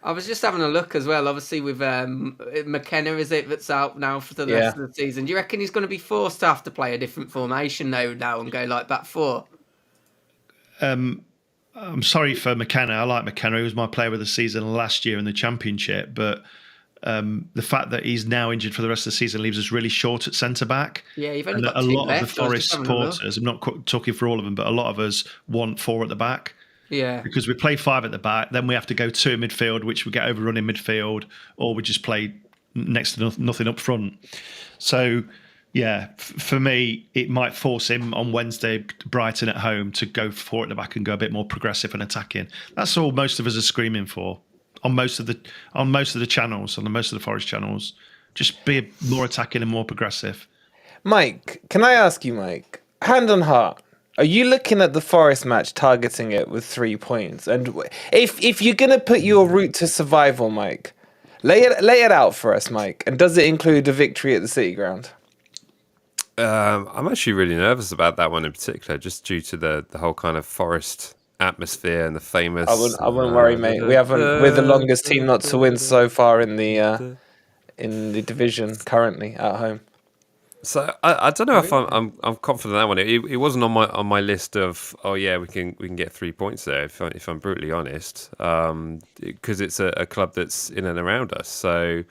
I was just having a look as well. Obviously, with McKenna, that's out now for the rest of the season. Do you reckon he's going to be forced to have to play a different formation now and go like back 4? I'm sorry for McKenna. I like McKenna. He was my player of the season last year in the Championship, but the fact that he's now injured for the rest of the season leaves us really short at centre back. Yeah, you've only got 2 left. A lot of the Forest supporters, I'm not talking for all of them, but a lot of us want 4 at the back. Yeah. Because we play 5 at the back, then we have to go 2 in midfield, which we get overrun in midfield, or we just play next to nothing up front. So, for me, it might force him on Wednesday, Brighton at home, to go 4 at the back and go a bit more progressive and attacking. That's all most of us are screaming for on most of the channels, on most of the Forest channels. Just be more attacking and more progressive. Mike, can I ask you, Mike, hand on heart, are you looking at the Forest match targeting it with 3 points? And if you're going to put your route to survival, Mike, lay it out for us, Mike. And does it include a victory at the City Ground? I'm actually really nervous about that one in particular, just due to the whole kind of Forest atmosphere and the famous. I wouldn't worry, mate. We're the longest team not to win so far in the division currently at home. So I don't know if I'm confident in that one. It wasn't on my list of we can get 3 points there if I'm brutally honest, because it's a club that's in and around us. So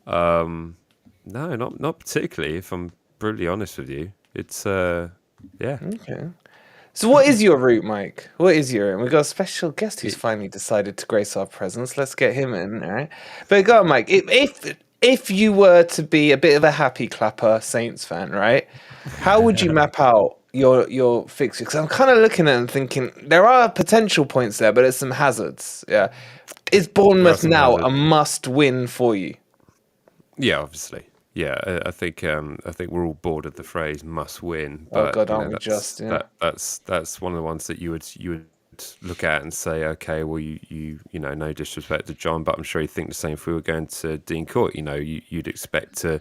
no, not particularly. If I'm brutally honest with you, it's Okay. So what is your route, Mike? What is your route? We've got a special guest who's finally decided to grace our presence. Let's get him in, all right? But go on, Mike. If you were to be a bit of a happy clapper Saints fan, right? How would you map out your fixture? Because I'm kind of looking at it and thinking there are potential points there, but there's some hazards. Yeah, is Bournemouth some now hazards. a must-win for you? Yeah, obviously. Yeah, I think we're all bored of the phrase "must win." Oh But God, you know, aren't we just? Yeah. that's one of the ones that you would look at and say, okay, well, you know, no disrespect to John, but I'm sure he'd think the same if we were going to Dean Court. You know, you'd expect to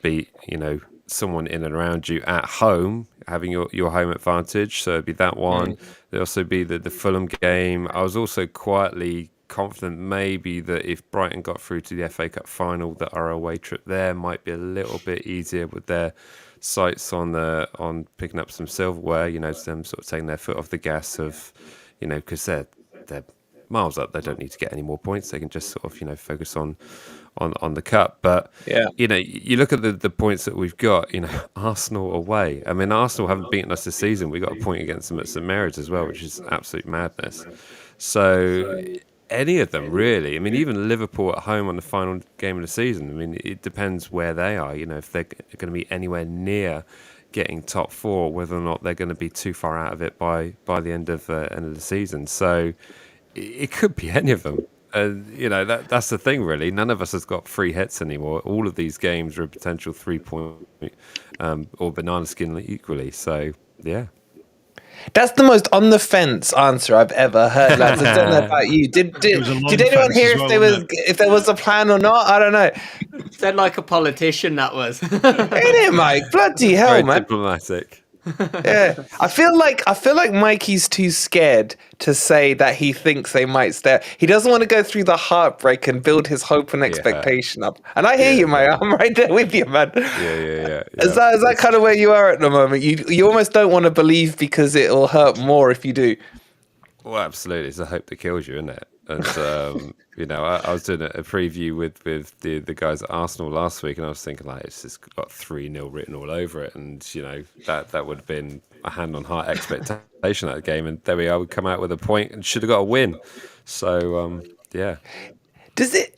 be, you know, someone in and around you at home, having your home advantage. So it'd be that one. There'd also be the Fulham game. I was also quietly confident maybe that if Brighton got through to the FA Cup final, that our away trip there might be a little bit easier with their sights on picking up some silverware. You know, them sort of taking their foot off the gas of, you know, because they're miles up. They don't need to get any more points. They can just sort of, you know, focus on the cup. But Yeah. you know, you look at the points that we've got. You know, Arsenal away. I mean, Arsenal haven't beaten us this season. We got a point against them at St Mary's as well, which is absolute madness. So any of them really. I mean, even Liverpool at home on the final game of the season. I mean, it depends where they are. You know, if they're going to be anywhere near getting top four, whether or not they're going to be too far out of it by the end of the season. So it could be any of them. You know, that's the thing, really. None of us has got free hits anymore. All of these games are a potential 3-point or banana skin equally. So, yeah. That's the most on the fence answer I've ever heard, lads. I don't know about you. Did was a long anyone fence hear as if well, there was a plan or not? I don't know. Said like a politician, that was. Ain't it, Mike? Bloody hell, Very man. diplomatic. Yeah, I feel like Mikey's too scared to say that he thinks they might stay. He doesn't want to go through the heartbreak and build his hope and expectation up. And I hear you, mate. I'm right there with you, man. Yeah. Is that kind of where you are at the moment? You almost don't want to believe because it'll hurt more if you do. Well, absolutely. It's a hope that kills you, isn't it? And you know, I was doing a preview with the guys at Arsenal last week, and I was thinking like it's just got 3-0 written all over it, and you know that would have been a hand on heart expectation at the game, and there we are. We come out with a point and should have got a win. So yeah. Does it?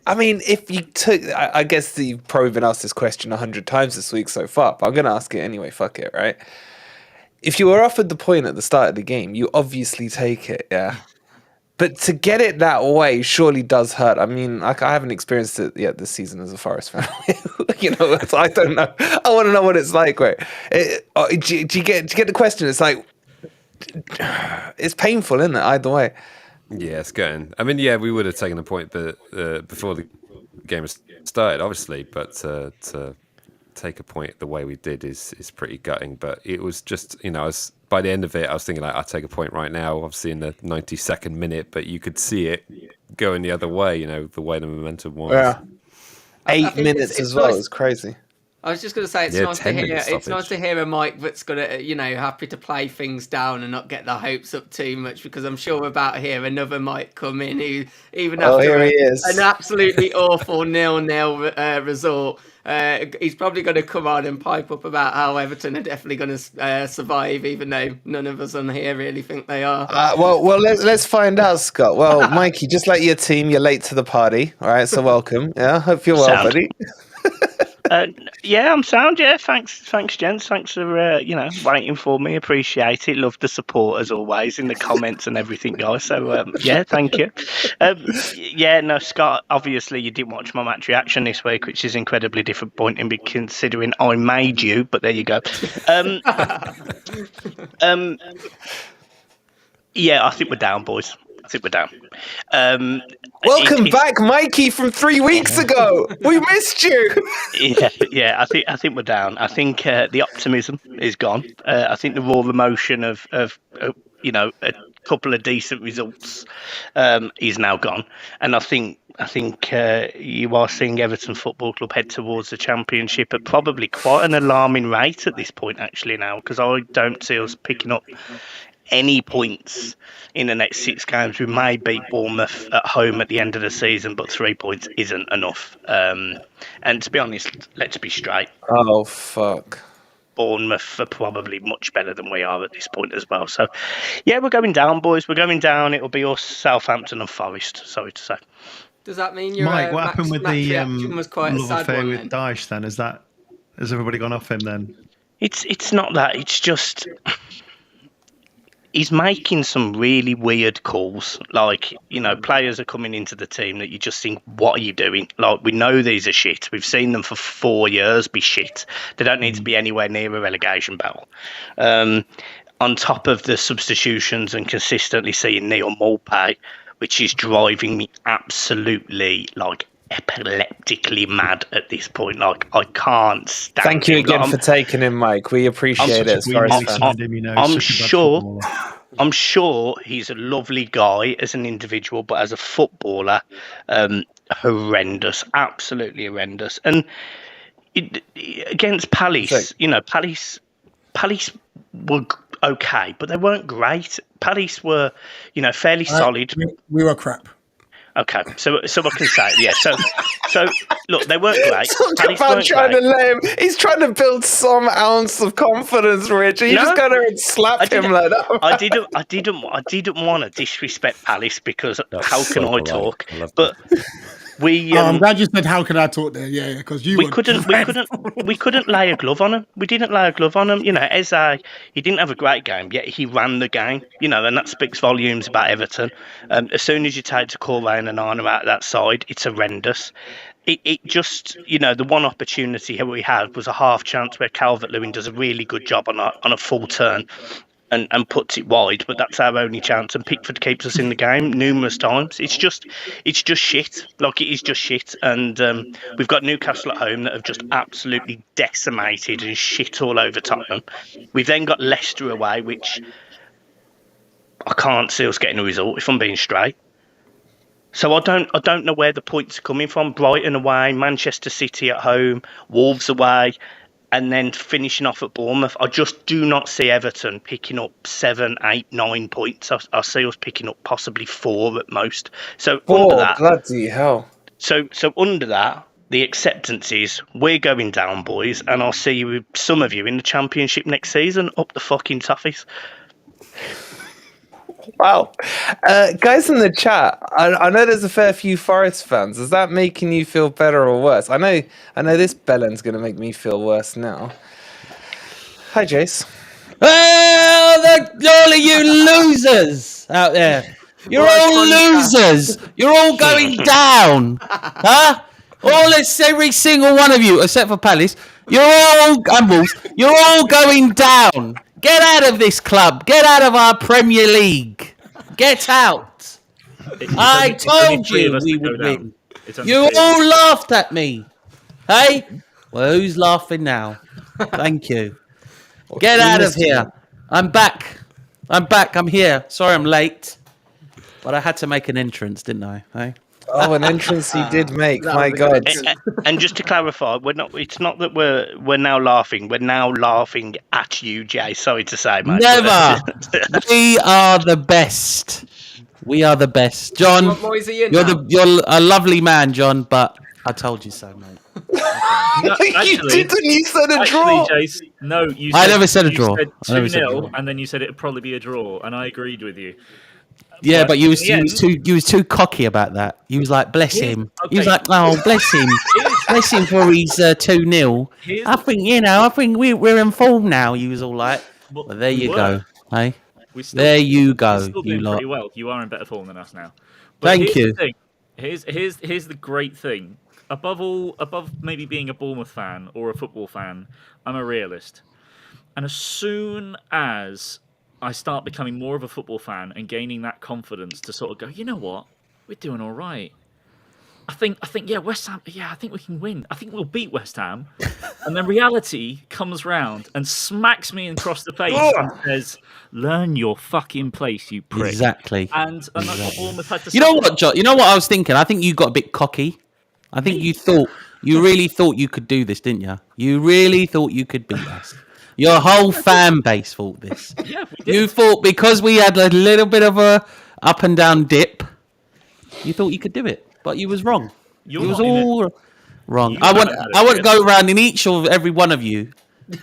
I mean, if you took, I guess you've probably been asked this question 100 times this week so far, but I'm going to ask it anyway. Fuck it, right? If you were offered the point at the start of the game, you obviously take it, yeah. But to get it that way surely does hurt. I mean, I haven't experienced it yet this season as a Forest fan. You know, so I don't know. I want to know what it's like, right? Do you get the question? It's like, it's painful, isn't it? Either way. Yeah, it's getting. I mean, yeah, we would have taken a point before the game has started, obviously, but to take a point the way we did is pretty gutting. But it was just, you know, by the end of it, I was thinking like, I'll take a point right now, obviously in the 92nd minute, but you could see it going the other way, you know, the way the momentum was. Yeah. I 8 think minutes it's as well. nice. It's crazy. I was just going to say, it's Yeah, nice to 10 hear. minute It's nice stoppage. to hear a Mike that's gonna, you know, happy to play things down and not get the hopes up too much, because I'm sure we're about to hear another Mike come in who, even after here he is. an absolutely awful 0-0 result, he's probably going to come on and pipe up about how Everton are definitely going to survive, even though none of us on here really think they are. Well, let's find out, Scott. Well, Mikey, just like your team, you're late to the party. All right, so welcome. Yeah, hope you're well, Sound. buddy. Yeah, I'm sound. Yeah, thanks, gents. Thanks for waiting for me. Appreciate it. Love the support as always in the comments and everything, guys. So yeah, thank you. Yeah, no, Scott. Obviously, you didn't watch my match reaction this week, which is incredibly disappointing, considering I made you. But there you go. Yeah, I think we're down, boys. I think we're down. Welcome back, Mikey, from 3 weeks ago. We missed you. Yeah. I think we're down. I think the optimism is gone. I think the raw emotion of you know, a couple of decent results is now gone, and I think you are seeing Everton Football Club head towards the Championship at probably quite an alarming rate at this point, actually now, because I don't see us picking up any points in the next 6 games. We may beat Bournemouth at home at the end of the season, but 3 points isn't enough. And to be honest, let's be straight. Oh, fuck. Bournemouth are probably much better than we are at this point as well. So, yeah, we're going down, boys. We're going down. It'll be us, Southampton and Forest, sorry to say. Does that mean your Mike, what happened with the reaction was quite a love sad affair one with then? Daesh then? Has everybody gone off him then? It's not that. It's just he's making some really weird calls. Like, players are coming into the team that you just think, what are you doing? Like, we know these are shit. We've seen them for 4 years be shit. They don't need to be anywhere near a relegation battle. On top of the substitutions and consistently seeing Neil Maupay, which is driving me absolutely epileptically mad at this point. Like, I can't stand Thank you him. again for taking him, Mike. We appreciate it. I'm sure he's a lovely guy as an individual, but as a footballer, horrendous, absolutely horrendous. And against Palace, Palace were okay, but they weren't great. Palace were, fairly solid. We were crap. Okay, so I can say it, yeah. So look, they weren't great. Talk about trying to let him. He's trying to build some ounce of confidence, Rich. You just go there and slap him like that. I didn't want to disrespect Palace because how can I talk? But we. I'm glad you said how can I talk there? Yeah, because we couldn't lay a glove on him. We didn't lay a glove on him. Eze, he didn't have a great game, yet he ran the game. And that speaks volumes about Everton. As soon as you take to Corvain and Arna out of that side, it's horrendous. It just, the one opportunity we had was a half chance where Calvert-Lewin does a really good job on a full turn and puts it wide, but that's our only chance. And Pickford keeps us in the game numerous times. It's just shit. Like, it is just shit. And we've got Newcastle at home that have just absolutely decimated and shit all over Tottenham. We've then got Leicester away, which I can't see us getting a result, if I'm being straight. So I don't know where the points are coming from. Brighton away, Manchester City at home, Wolves away, and then finishing off at Bournemouth. I just do not see Everton picking up 7, 8, 9 points. I see us picking up possibly 4 at most. So under that, bloody hell. So under that, the acceptance is we're going down, boys, and I'll see you, some of you, in the Championship next season. Up the fucking toffees. Wow. Guys in the chat, I know there's a fair few Forest fans. Is that making you feel better or worse? I know this Bellend's going to make me feel worse now. Hi, Jase. Well, all of you losers out there. You're all losers. You're all going down. Huh? Every single one of you, except for Palace, you're all gambles. You're all going down. Get out of this club. Get out of our Premier League. Get out. I told you we would win. You all laughed at me. Hey? Well, who's laughing now? Thank you. Get out of here. I'm back. I'm here. Sorry I'm late. But I had to make an entrance, didn't I? Hey? Oh, an entrance he did make. My God. And just to clarify, it's not that we're now laughing. We're now laughing at you, Jay. Sorry to say, mate. Never. We are the best. We are the best. John, you're a lovely man, John, but I told you so, mate. No, you didn't. You said a draw. Jase, no, you I never said a draw. You said 2-0, and then you said it'd probably be a draw, and I agreed with you. Yeah, but you was too cocky about that. You was like, bless him. Okay. You was like, oh, bless him. Bless him for his 2-0. I think we're in form now. You was all like, well, there you go. Hey, there you go. Still doing pretty well. You are in better form than us now. But thank you. Here's the great thing. Above maybe being a Bournemouth fan or a football fan, I'm a realist. And as soon as I start becoming more of a football fan and gaining that confidence to sort of go, you know what, we're doing all right. I think, West Ham, I think we can win. I think we'll beat West Ham. And then reality comes round and smacks me across the face and says, learn your fucking place, you prick. Exactly. And that's what Bournemouth had to say. You know what, John? You know what I was thinking? I think you got a bit cocky. I think you really thought you could do this, didn't you? You really thought you could beat us. Your whole fan base thought this. Yeah, we did. You thought because we had a little bit of a up and down dip, you thought you could do it, but you was wrong. You was all wrong. I want to go around in each of every one of you.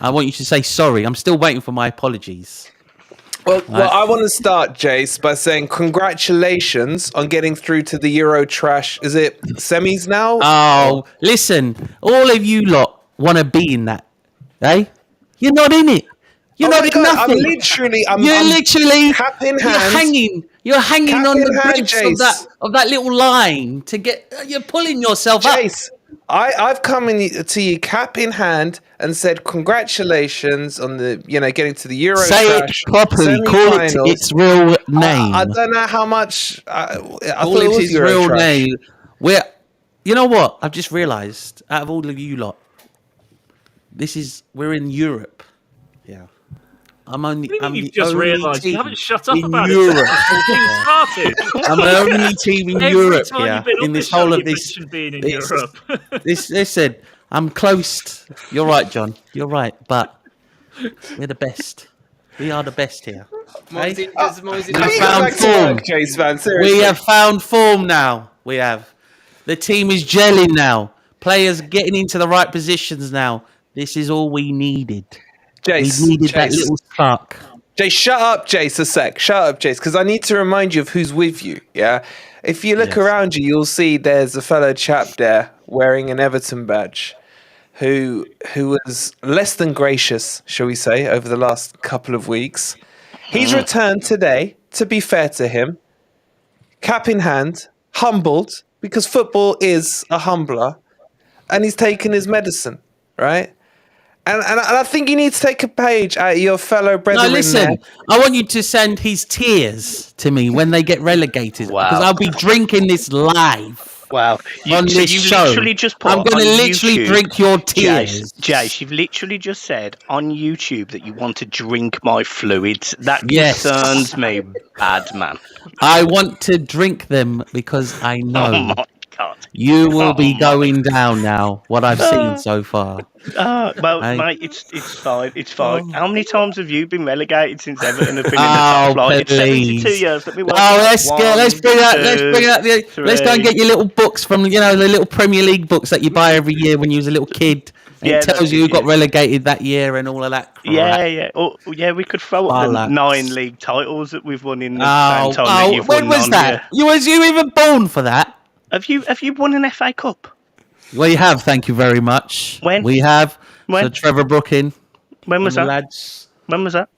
I want you to say sorry. I'm still waiting for my apologies. Well, I want to start, Jase, by saying congratulations on getting through to the Euro trash. Is it semis now? Oh, listen, all of you lot want to be in that, eh? You're not in it. You're Oh not my in God, nothing. I'm literally cap in You're hand. hanging. You're hanging Cap on in the hand, grips Jase. of that little line to get. You're pulling yourself up. Jase, I've come to you cap in hand and said congratulations on the getting to the Euro Say it Trash properly. Call it semi-finals. its real name. I don't know how much. I Call thought it it was its Euro real Trash. name. You know what? I've just realised. Out of all of you lot, we're in Europe. Yeah. You've just realised you haven't shut up in about Europe. it since the whole thing started. I'm the only team in Every Europe time here you've been on in this show, whole of you've this. mentioned being in this- Europe. Listen, I'm close. You're right, John. You're right, but we're the best. We are the best here. Moisey, Hey? does Moisey We Can you found go back to form. work, Jase, man? Seriously. We have found form now. We have. The team is gelling now. Players getting into the right positions now. This is all we needed. Jase, We needed that Jase. little spark. Jase, shut up, Jase, a sec. Shut up, Jase, because I need to remind you of who's with you, yeah? If you look Yes. around you, you'll see there's a fellow chap there wearing an Everton badge who was less than gracious, shall we say, over the last couple of weeks. He's returned today, to be fair to him, cap in hand, humbled, because football is a humbler, and he's taken his medicine, right? And I think you need to take a page out of your fellow brethren. No, listen. there. I want you to send his tears to me when they get relegated. Wow. Because I'll be drinking this live Wow. on so this you've show. literally just put I'm going to on literally YouTube, drink your tears. Jace, you've literally just said on YouTube that you want to drink my fluids. That Yes. concerns me, bad man. I want to drink them because I know Oh my God. you will be going down now, what I've seen so far. Well, Hey. mate, it's fine. It's fine. How many times have you been relegated since Everton have been in the Oh, top flight? It's 72 please. years. Let me work Oh, it out. let's One, go. Let's bring out. two, Let's go and three. get your little books from the little Premier League books that you buy every year when you was a little kid. And Yeah, it tells that's you who it, got yeah. relegated that year and all of that. Crap. Yeah. Oh, yeah, we could throw up the Bollocks. 9 league titles that we've won in the Oh, same time that you've when won was on, that? yeah. Was you even born for that? Have you won an FA Cup? Well, you have. Thank you very much. When? We have. When? So Trevor Brooking. When was and the that? lads. When was that?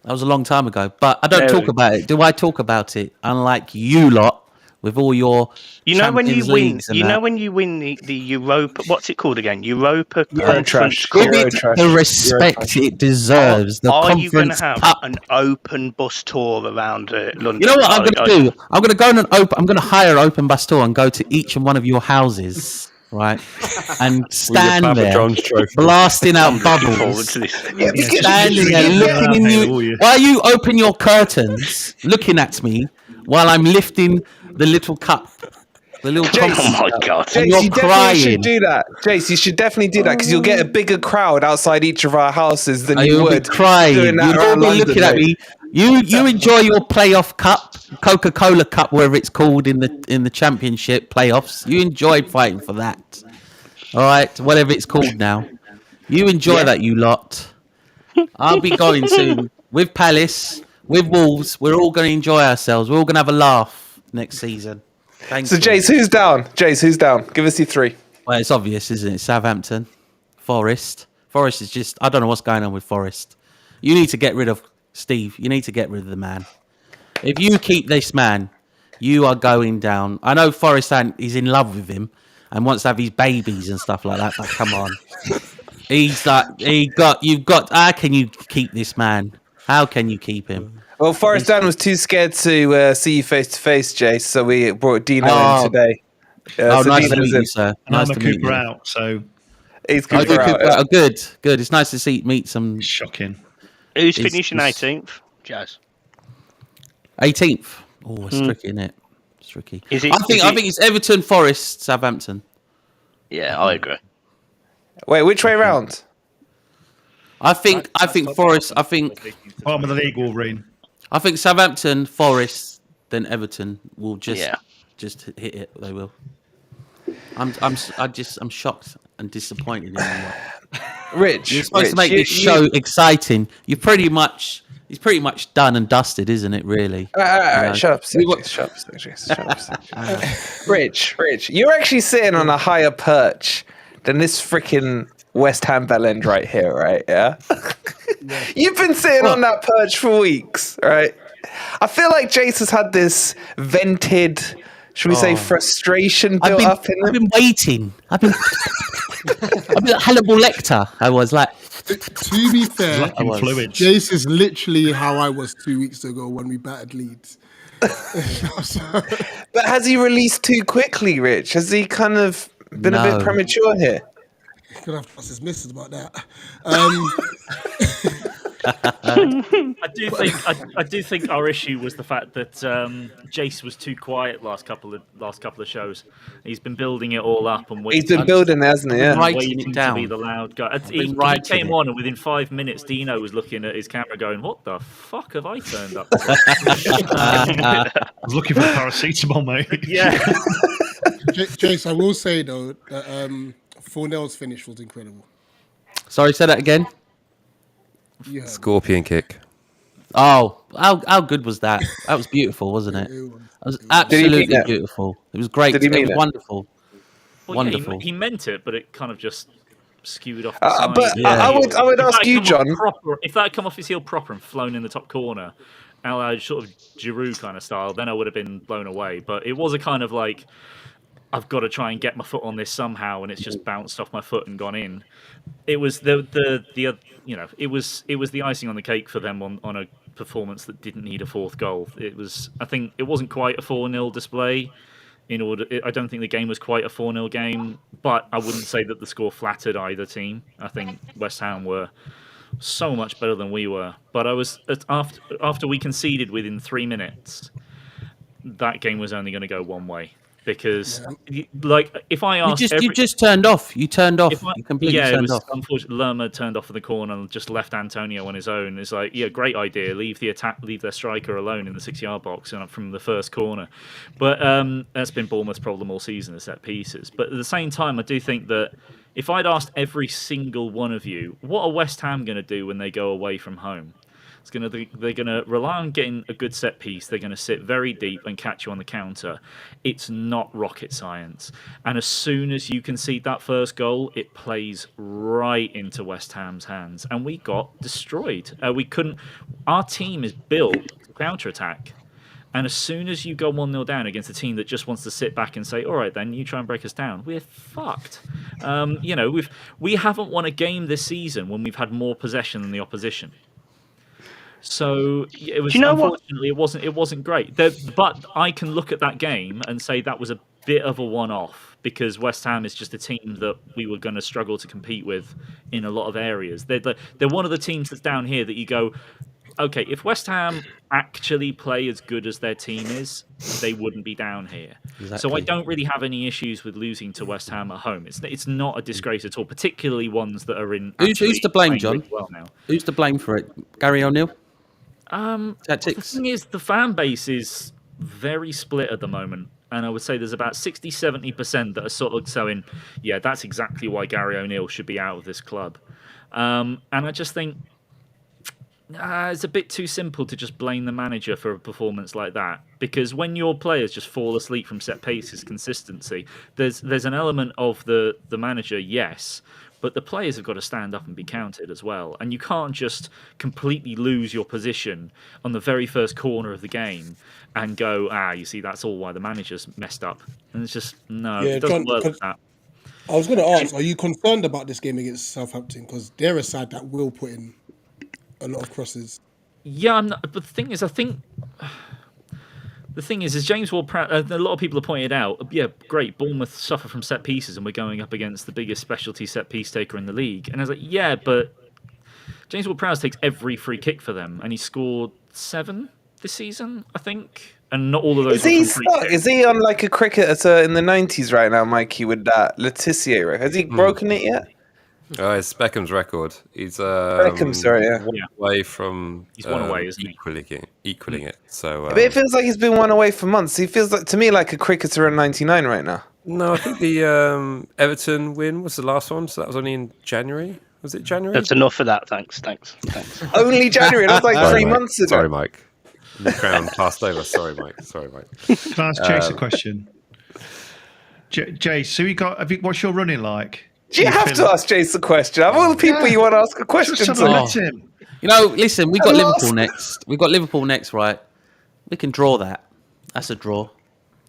That was a long time ago, but I don't Very. talk about it. Do I talk about it? Unlike you lot, with all your You know when you Champions win. Leagues and You know that. when you win the Europa. What's it called again? Europa Conference Trash. Cup. Give it Eurotrash. the respect it deserves. The Are you going to Conference have Cup. an open bus tour around London? You know what I'm going to do? I'm going to go on an open. I'm going to hire an open bus tour and go to each and one of your houses, right, and stand Papa there, John's trophy. blasting out I'm looking forward bubbles. to this. Yeah, because Standing there looking in you while you open your curtains, looking at me while I'm lifting the little cup, the little Jace. Oh my God. And Jace, you're you definitely crying. should do that. Jace, you should definitely do that because you'll get a bigger crowd outside each of our houses than you You'll be would crying. doing that You'll all around be London, looking at mate. me. You enjoy your playoff cup, Coca-Cola Cup, whatever it's called in the championship playoffs. You enjoy fighting for that. All right, whatever it's called now. You enjoy that, you lot. I'll be going soon with Palace, with Wolves. We're all going to enjoy ourselves. We're all going to have a laugh next season. Thank So, you. Jace, who's down? Jace, who's down? Give us your three. Well, it's obvious, isn't it? Southampton, Forest. Forest is just, I don't know what's going on with Forest. You need to get rid of Steve. You need to get rid of the man. If you keep this man, you are going down. I know Forest is in love with him and wants to have his babies and stuff like that, but come on. He's like, how can you keep this man? How can you keep him? Well, Forrest Dan was too scared to see you face to face, Jace, so we brought Dino in today. Oh, so nice to Dino's meet you, sir. And Nice I'm a to meet Cooper you. out, so He's Oh, Cooper out. oh, good. It's nice to meet some shocking. Who's It's- finishing 18th? Jazz. 18th. Oh, it's tricky, isn't it? It's tricky. Is it- I think it's Everton, Forest, Southampton. Yeah, I agree. Wait, which way round? I think Forest. I think Bottom of the league, Wolverine. Southampton, Forest, then Everton will just Yeah. hit it. They will. I'm shocked and disappointed in you. Rich. You're supposed to Rich, make this show exciting. It's pretty much done and dusted, isn't it? Really. All right, You know, shut up, we Jace, shut up, Jace, shut up, Jace. Rich, you're actually sitting on a higher perch than this freaking West Ham bellend right here, right? Yeah. You've been sitting on that perch for weeks, right? I feel like Jase has had this vented, should we say, frustration built up in him. I've been waiting. I've been like Hannibal Lecter. I was like, To be fair, Lacking fluids. Jase is literally how I was 2 weeks ago when we battered Leeds. But has he released too quickly, Rich? Has he kind of been a bit premature here? Gonna have to ask his missus about that. I do think our issue was the fact that Jase was too quiet last couple of shows. He's been building it all up and waiting. He's been building, hasn't he? Yeah. writing Waiting it down. to be the loud guy. He came on, and within 5 minutes, Dino was looking at his camera, going, "What the fuck have I turned up?" I was looking for paracetamol, mate. Yeah. Jase, I will say though that 4-0's finish was incredible. sorry, say that again. Yeah, Scorpion kick. Oh, how good was that? That was beautiful, wasn't it? It was absolutely beautiful. It was great. Did he mean it was it? wonderful. Well, Wonderful. Yeah, he meant it, but it kind of just skewed off the side. But I would ask you, John. If that had come off his heel proper and flown in the top corner, a la sort of Giroud kind of style, then I would have been blown away. But it was a kind of like, I've got to try and get my foot on this somehow, and it's just bounced off my foot and gone in. It was it was the icing on the cake for them on a performance that didn't need a fourth goal. I think it wasn't quite a 4-0 display. I don't think the game was quite a 4-0 game, but I wouldn't say that the score flattered either team. I think West Ham were so much better than we were. But after we conceded within 3 minutes, that game was only going to go one way. Because, if I asked... You just turned off. You turned off. You completely turned off. Unfortunately, Lerma turned off in the corner and just left Antonio on his own. It's like, yeah, great idea. Leave their striker alone in the 6-yard box and from the first corner. But that's been Bournemouth's problem all season, the set pieces. But at the same time, I do think that if I'd asked every single one of you, what are West Ham going to do when they go away from home? They're going to rely on getting a good set piece. They're going to sit very deep and catch you on the counter. It's not rocket science. And as soon as you concede that first goal, it plays right into West Ham's hands. And we got destroyed. Our team is built to counter-attack. And as soon as you go 1-0 down against a team that just wants to sit back and say, all right, then you try and break us down, we're fucked. We haven't won a game this season when we've had more possession than the opposition. So it was. Unfortunately, it wasn't great. But I can look at that game and say that was a bit of a one-off because West Ham is just a team that we were going to struggle to compete with in a lot of areas. They're one of the teams that's down here that you go, okay, if West Ham actually play as good as their team is, they wouldn't be down here. Exactly. So I don't really have any issues with losing to West Ham at home. It's not a disgrace at all, particularly ones that are in. Who's to blame, John? Really well now. Who's to blame for it? Gary O'Neill? Tactics. The thing is, the fan base is very split at the moment. And I would say there's about 60-70% that are sort of saying, yeah, that's exactly why Gary O'Neill should be out of this club. And I just think it's a bit too simple to just blame the manager for a performance like that. Because when your players just fall asleep from set pieces, consistency, there's an element of the manager, yes, but the players have got to stand up and be counted as well. And you can't just completely lose your position on the very first corner of the game and go, you see, that's all why the manager's messed up. And it's just, it doesn't work like that. I was going to ask, are you concerned about this game against Southampton? Because they're a side that will put in a lot of crosses. Yeah, I'm not, but the thing is, I think... The thing is James Ward-Prowse, a lot of people have pointed out, yeah, great, Bournemouth suffer from set pieces and we're going up against the biggest specialty set piece taker in the league. And I was like, yeah, but James Ward-Prowse takes every free kick for them and he scored 7 this season, I think. And not all of those. Is he on like a cricketer in the 90s right now, Mikey, with that Letitia? Has he broken it yet? Oh, it's Beckham's record. He's one away from. He's one away, isn't he? Equaling it. So, but it feels like he's been one away for months. He feels like to me like a cricketer at 99 right now. No, I think the Everton win was the last one, so that was only in January. Was it January? That's enough for that. Thanks. Only January. That was like 3 months ago. Sorry, Mike. The crown passed over. Sorry, Mike. Can I ask Jase a question? Jase, so what's your running like? Do you have to ask Jase a question? Of all the people you want to ask a question Just to. let him. You know, listen, we've got I Liverpool lost. next. We've got Liverpool next, right? We can draw that. That's a draw.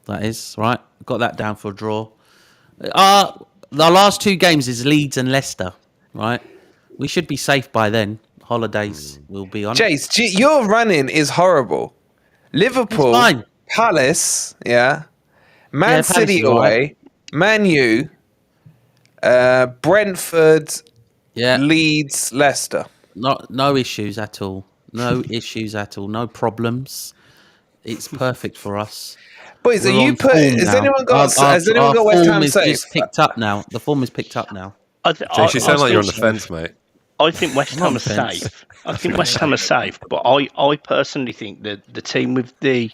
That is, right? Got that down for a draw. The last 2 games is Leeds and Leicester, right? We should be safe by then. Holidays will be on. Jase, your running is horrible. Liverpool, It's fine. Palace, Man Palace City is all right. away, Man U, Brentford, Yeah, Leeds, Leicester. no issues at all. No issues at all. No problems. It's perfect for us. Boys, We're are you on put? form Has now. anyone got? Our- Has anyone our got West form Ham is safe? just picked up now. The form is picked up now. Jase, you sound like you're on the still- fence, mate. I think West I'm on Ham are the fence. safe. I think West Ham are safe, but I personally think that the team with the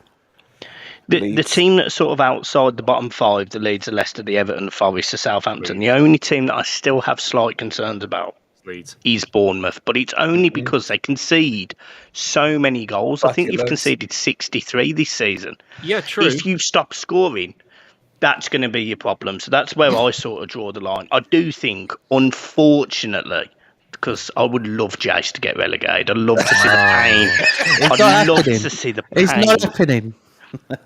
team that's sort of outside the bottom 5, the Leeds, the Leicester, the Everton, the Forest, the Southampton, the only team that I still have slight concerns about Leeds. is Bournemouth, but it's only because they concede so many goals. I think Bucket you've loads. conceded 63 this season. Yeah, true. If you stop scoring, that's going to be your problem. So that's where I sort of draw the line. I do think, unfortunately, because I would love Jase to get relegated. I'd love to see the pain. It's I'd not love happening. to see the It's pain. not happening.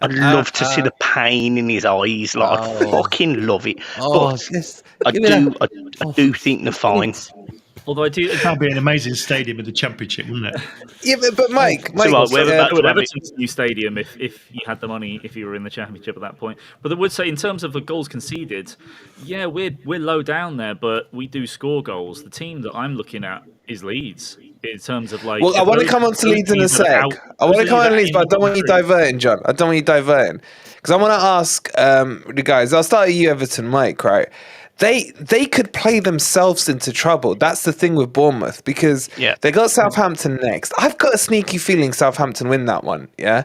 I'd love to see the pain in his eyes. Like, I'd fucking love it. Oh, But just I give me do, that. I do think they're fine. Although I do, That'd be an amazing stadium in the Championship, wouldn't it? Yeah, but Mike, So, we're about would to have it. Everton's new stadium if you had the money, if you were in the Championship at that point. But I would say, in terms of the goals conceded, yeah, we're low down there, but we do score goals. The team that I'm looking at is Leeds. In terms of like, well, I want to come on to Leeds in a sec. I want to come on to Leeds, but I don't want you diverting, John. I don't want you diverting because I want to ask the guys. I'll start with you, Everton, Mike. Right? They could play themselves into trouble. That's the thing with Bournemouth because they got Southampton next. I've got a sneaky feeling Southampton win that one. Yeah.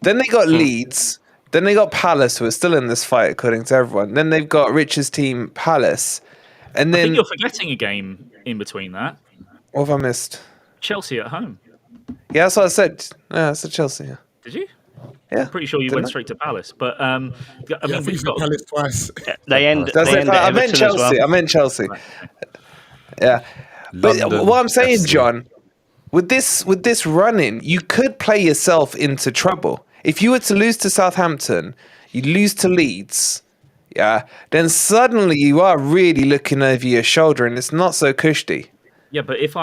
Then they got Leeds. Then they got Palace, who are still in this fight according to everyone. Then they've got Rich's team, Palace, and I then think you're forgetting a game in between that. what have I missed? Chelsea at home. Yeah, that's what I said. Yeah, I said Chelsea. Yeah. Did you? Yeah. I'm pretty sure you Didn't went I? straight to Palace, but I mean, I think we've he's got got Palace twice. They end. That's They it. end at I meant Everton as Chelsea. well. I meant Chelsea. Yeah. But London what I'm saying, FC. John, with this running, you could play yourself into trouble. If you were to lose to Southampton, you lose to Leeds, then suddenly you are really looking over your shoulder, and it's not so cushy. Yeah, but if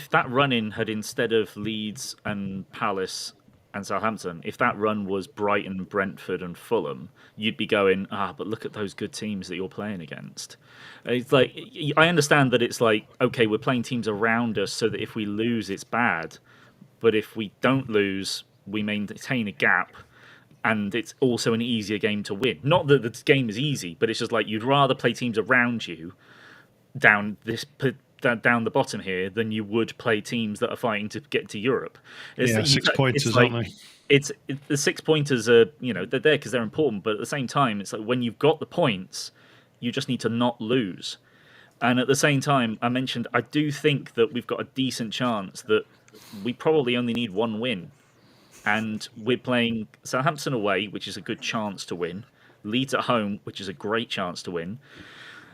that run-in had, instead of Leeds and Palace and Southampton, if that run was Brighton, Brentford and Fulham, you'd be going, but look at those good teams that you're playing against. It's like, I understand that it's like, okay, we're playing teams around us so that if we lose, it's bad. But if we don't lose, we maintain a gap, and it's also an easier game to win. Not that the game is easy, but it's just like you'd rather play teams around you down the bottom here than you would play teams that are fighting to get to Europe. Yeah, 6-pointers, like, aren't they? It's the 6-pointers are, they're there because they're important, but at the same time, it's like when you've got the points, you just need to not lose. And at the same time, I mentioned I do think that we've got a decent chance that we probably only need one win. And we're playing Southampton away, which is a good chance to win. Leeds at home, which is a great chance to win.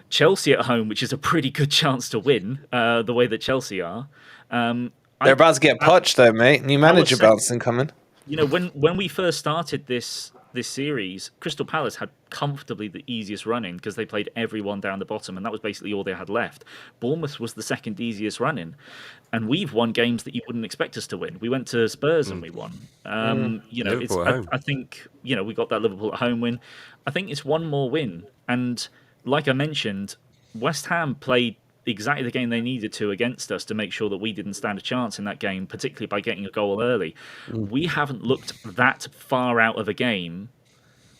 Chelsea at home, which is a pretty good chance to win, the way that Chelsea are. They're about to get poached, though, mate. New manager say- bouncing coming. When we first started this series, Crystal Palace had comfortably the easiest run-in because they played everyone down the bottom, and that was basically all they had left. Bournemouth was the second easiest run-in, and we've won games that you wouldn't expect us to win. We went to Spurs and we won. Liverpool at home. I think we got that Liverpool at home win. I think it's one more win, and like I mentioned, West Ham played exactly the game they needed to against us to make sure that we didn't stand a chance in that game, particularly by getting a goal early. We haven't looked that far out of a game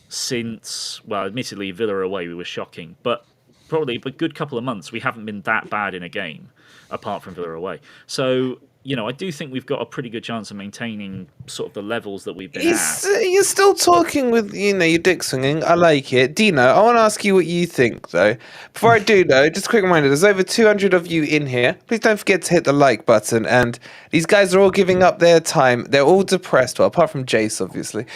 since, well, admittedly, Villa away we were shocking, but probably a good couple of months we haven't been that bad in a game, apart from Villa away. So, I do think we've got a pretty good chance of maintaining sort of the levels that we've been at. You're still talking with, your dick swinging. I like it. Dino, I want to ask you what you think, though. Before I do, though, just a quick reminder, there's over 200 of you in here. Please don't forget to hit the like button. And these guys are all giving up their time. They're all depressed, well, apart from Jase, obviously.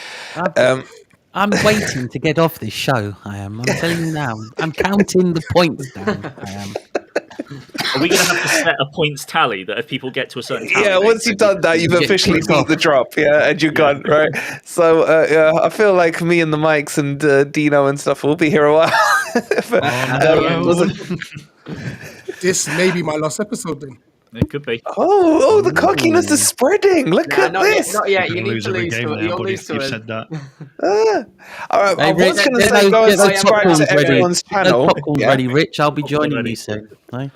I'm waiting to get off this show. I am. I'm telling you now. I'm counting the points down. I am. Are we going to have to set a points tally that if people get to a certain tally? Yeah, once you've done that, you've get officially kicked beat off. the drop, yeah, and you're gone, right? So, yeah, I feel like me and the mics and Dino and stuff will be here a while. This may be my last episode then. It could be. Oh, the cockiness is spreading. Look at not this. Yet, not yet. You're You gonna need to every lose game to now, You'll buddy, lose if to you've us. said that. All right, I was going to Get say those- go and get those subscribe popcorns to ready. everyone's Get those channel. popcorns Yeah. ready, Rich. I'll be joining ready. you soon. No?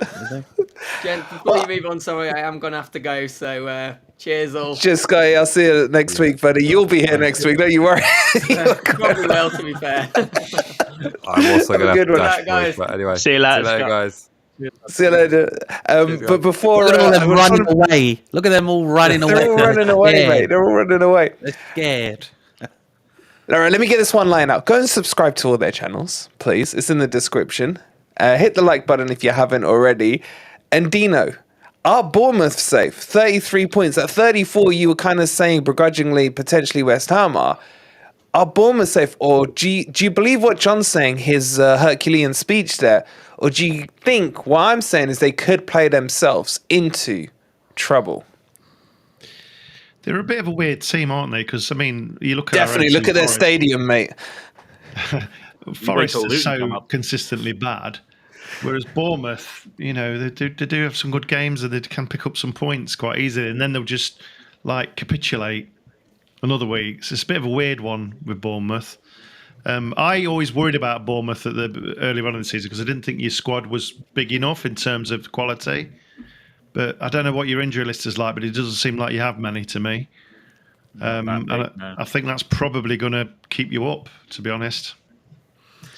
Jen, before you move on, sorry, I am going to have to go. So, cheers all. Just Guy, I'll see you next week, buddy. You'll be here next week. Don't you worry. Probably will, to be fair. I'm also going to good have to one. dash, Right, guys. boys, but anyway. See you later, guys. See you later. But before Look at all them I was running trying to- away. Look at them all running away. they're all running away, Scared. mate. They're all running away. They're scared. All right, let me get this one line out. Go and subscribe to all their channels, please. It's in the description. Hit the like button if you haven't already. And Dino, are Bournemouth safe? 33 points. At 34, you were kind of saying begrudgingly, potentially West Ham are. Are Bournemouth safe? Or do you believe what John's saying, his Herculean speech there? Or do you think what I'm saying is they could play themselves into trouble? They're a bit of a weird team, aren't they? Because, I mean, you look at Definitely. Look at their stadium, mate. Forest till is Luton come so up. consistently bad. Whereas Bournemouth, you know, they do have some good games and they can pick up some points quite easily. And then they'll just, like, capitulate another week. So it's a bit of a weird one with Bournemouth. I always worried about Bournemouth at the early on in the season because I didn't think your squad was big enough in terms of quality. But I don't know what your injury list is like, but it doesn't seem like you have many to me. And I think that's probably going to keep you up, to be honest.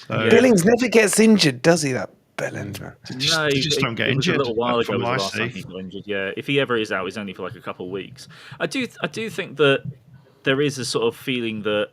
So, Billings never gets injured, does he, that Billings, man? they just don't get it was injured. a little while ago from was the what I last time see. he got injured. Yeah, if he ever is out, he's only for like a couple of weeks. I do think that there is a sort of feeling that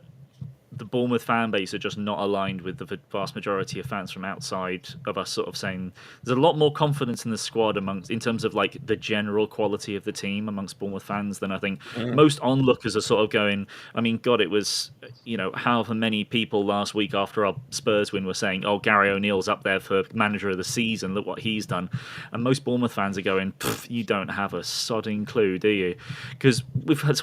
the Bournemouth fan base are just not aligned with the vast majority of fans from outside of us, sort of saying there's a lot more confidence in the squad in terms of like the general quality of the team amongst Bournemouth fans than I think most onlookers are sort of going. I mean, God, it was, you know, however many people last week after our Spurs win were saying, "Oh, Gary O'Neill's up there for manager of the season. Look what he's done," and most Bournemouth fans are going, "You don't have a sodding clue, do you?" Because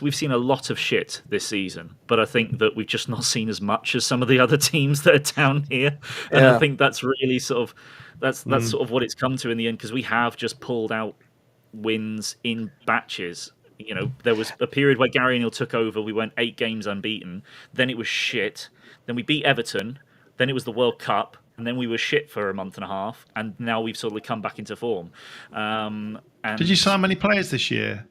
we've seen a lot of shit this season, but I think that we've just not seen as much as some of the other teams that are down here, and I think that's really sort of that's sort of what it's come to in the end, because we have just pulled out wins in batches. You know, there was a period where Gary O'Neill took over, we went 8 games unbeaten, then it was shit, then we beat Everton, then it was the World Cup, and then we were shit for a month and a half, and now we've sort of come back into form. And Did you sign many players this year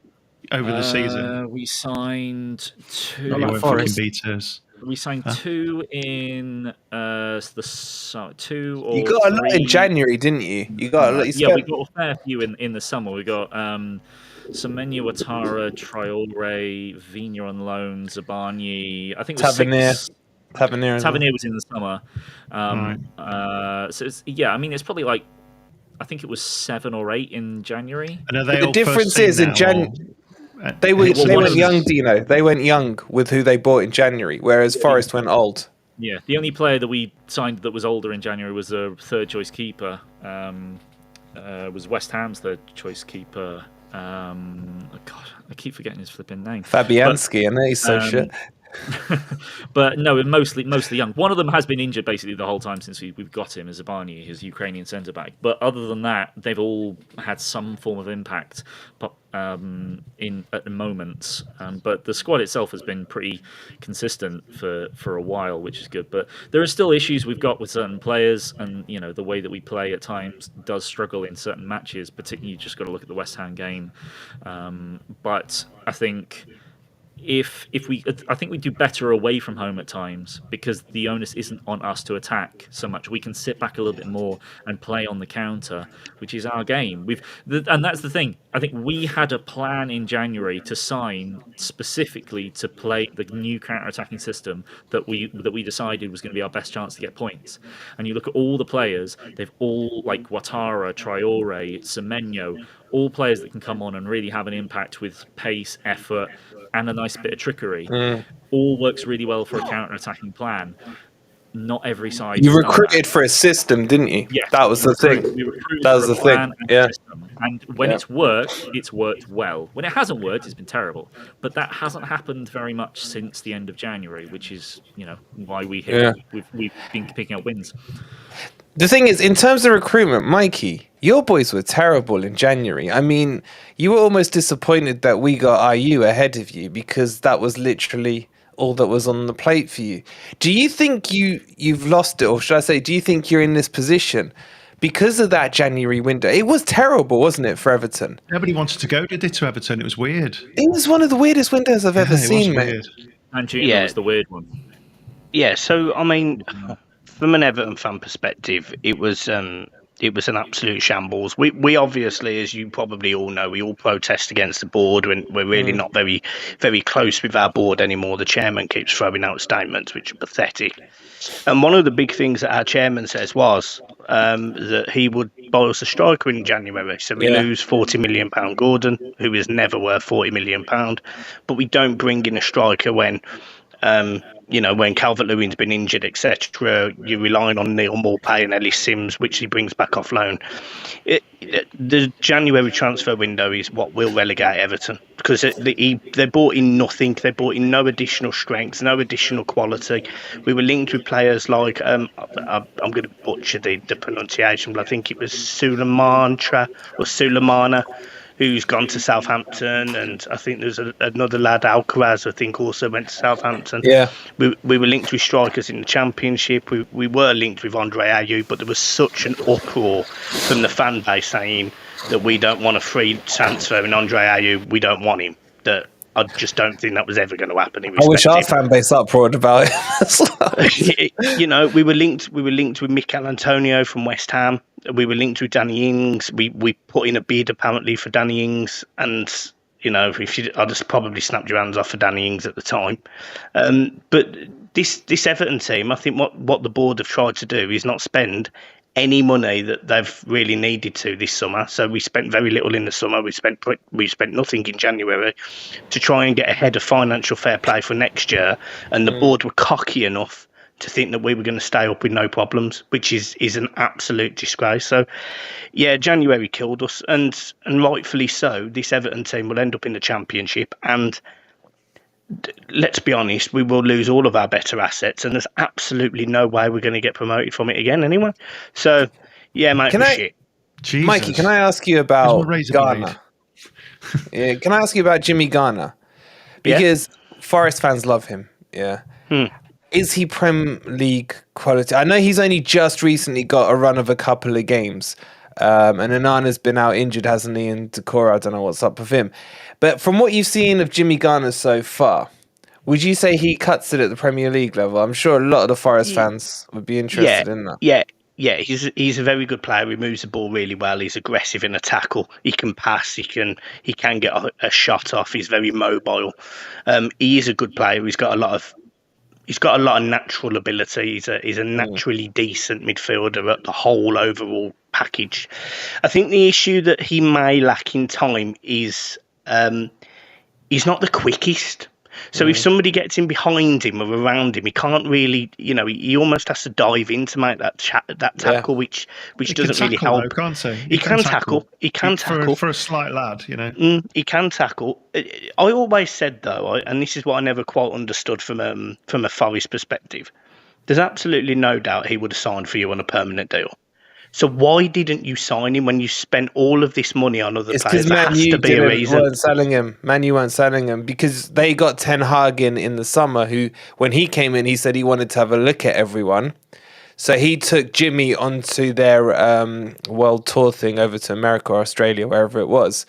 over the season? we signed 2. You like weren't fucking Forest. beaters. We signed 2 in the 2 or You got a lot in 3. January, didn't you? You got a lot. You Yeah, we spent- got a fair few in the summer. We got Semenyo, Ouattara, Traore, Vigna on loan, Zabani. I think it was Tavernier. Tavernier was in the summer. So it's, yeah, I mean, it's probably like, I think it was 7 or 8 in January. And are they The all difference first team is in now, Jan. or- They went one of young, them- Dino. They went young with who they bought in January, whereas Forest went old. Yeah, the only player that we signed that was older in January was a third choice keeper. Was West Ham's third choice keeper. God, I keep forgetting his flipping name. Fabianski, and he's so shit. But no, mostly young. One of them has been injured basically the whole time since we've got him, as Zabani, his Ukrainian centre back. But other than that, they've all had some form of impact. But at the moment, but the squad itself has been pretty consistent for a while, which is good. But there are still issues we've got with certain players, and you know the way that we play at times does struggle in certain matches. Particularly, you just got to look at the West Ham game. But I think. I think we do better away from home at times because the onus isn't on us to attack so much. We can sit back a little bit more and play on the counter, which is our game. And that's the thing. I think we had a plan in January to sign specifically to play the new counter-attacking system that we decided was going to be our best chance to get points. And you look at all the players; they've all like Ouattara, Traore, Semenyo, all players that can come on and really have an impact with pace, effort, and a nice bit of trickery. All works really well for a counter-attacking plan. Not every side. You recruited for a system, didn't you? Yes, that was the thing. That was the thing. Yeah. And when it's worked well. When it hasn't worked, it's been terrible. But that hasn't happened very much since the end of January, which is, why we've been picking up wins. The thing is, in terms of recruitment, Mikey, your boys were terrible in January. I mean, you were almost disappointed that we got IU ahead of you because that was literally all that was on the plate for you. Do you think you've lost it, or should I say, do you think you're in this position because of that January window? It was terrible, wasn't it, for Everton? Nobody wanted to go, did they, to Everton? It was weird. It was one of the weirdest windows I've ever seen, mate. And Gino was the weird one. Yeah, so, I mean, from an Everton fan perspective, it was an absolute shambles. We obviously, as you probably all know, we all protest against the board when we're really not very, very close with our board anymore. The chairman keeps throwing out statements which are pathetic. And one of the big things that our chairman says was that he would buy us a striker in January. So we lose £40 million Gordon, who is never worth £40 million. But we don't bring in a striker when when Calvert-Lewin's been injured, etc., you're relying on Neil Maupay and Ellis Sims, which he brings back off loan. The January transfer window is what will relegate Everton because they brought in nothing. They brought in no additional strength, no additional quality. We were linked with players like, I'm going to butcher the pronunciation, but I think it was Sulemana, who's gone to Southampton, and I think there's another lad, Alcaraz, I think also went to Southampton. Yeah. We were linked with strikers in the Championship. We were linked with Andre Ayew, but there was such an uproar from the fan base saying that we don't want a free transfer in Andre Ayew, we don't want him, that I just don't think that was ever going to happen. I wish our fan base uproared about it. We were linked with Mikel Antonio from West Ham. We were linked with Danny Ings. We put in a bid apparently for Danny Ings, and I'd just probably snapped your hands off for Danny Ings at the time. But this Everton team, I think what the board have tried to do is not spend any money that they've really needed to this summer. So we spent very little in the summer. We spent nothing in January to try and get ahead of financial fair play for next year. And the board were cocky enough to think that we were going to stay up with no problems, which is an absolute disgrace. So, yeah, January killed us, and rightfully so. This Everton team will end up in the Championship, and let's be honest, we will lose all of our better assets, and there's absolutely no way we're going to get promoted from it again anyway. So, yeah, mate, shit. Jesus. Mikey, can I ask you about Garner? Yeah, can I ask you about Jimmy Garner? Because Forest fans love him. Yeah. Is he Prem League quality? I know he's only just recently got a run of a couple of games. And Anana's been out injured, hasn't he? And Decorah, I don't know what's up with him. But from what you've seen of Jimmy Garner so far, would you say he cuts it at the Premier League level? I'm sure a lot of the Forest fans would be interested in that. Yeah, he's a very good player. He moves the ball really well. He's aggressive in a tackle. He can pass. He can get a shot off. He's very mobile. He is a good player. He's got a lot of natural ability. He's a naturally decent midfielder at the whole overall package. I think the issue that he may lack in time is he's not the quickest. So if somebody gets in behind him or around him, he can't really, he almost has to dive in to make that tackle, which doesn't really help. Though, can't he? He can tackle. He can tackle. For a slight lad, He can tackle. I always said, though, and this is what I never quite understood from a Forest perspective, there's absolutely no doubt he would have signed for you on a permanent deal. So why didn't you sign him when you spent all of this money on other players? There has to be a reason. Weren't selling him. Man U weren't selling him because they got Ten Hag in the summer, who, when he came in, he said he wanted to have a look at everyone. So he took Jimmy onto their world tour thing over to America or Australia, wherever it was.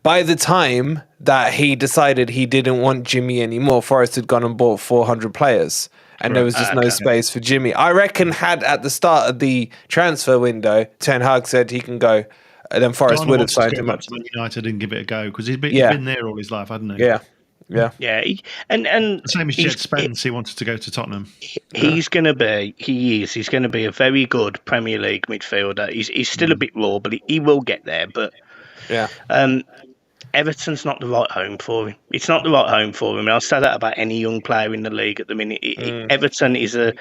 By the time that he decided he didn't want Jimmy anymore, Forest had gone and bought 400 players. And there was just no space for Jimmy. I reckon at the start of the transfer window, Ten Hag said he can go, and then Forest would have signed him up. United didn't give it a go because he's been there all his life, hadn't he? Yeah. And the same as Jed Spence, he wanted to go to Tottenham. He's going to be a very good Premier League midfielder. He's still a bit raw, but he will get there. But Yeah. Everton's not the right home for him. It's not the right home for him. And I'll say that about any young player in the league at the minute. Everton is the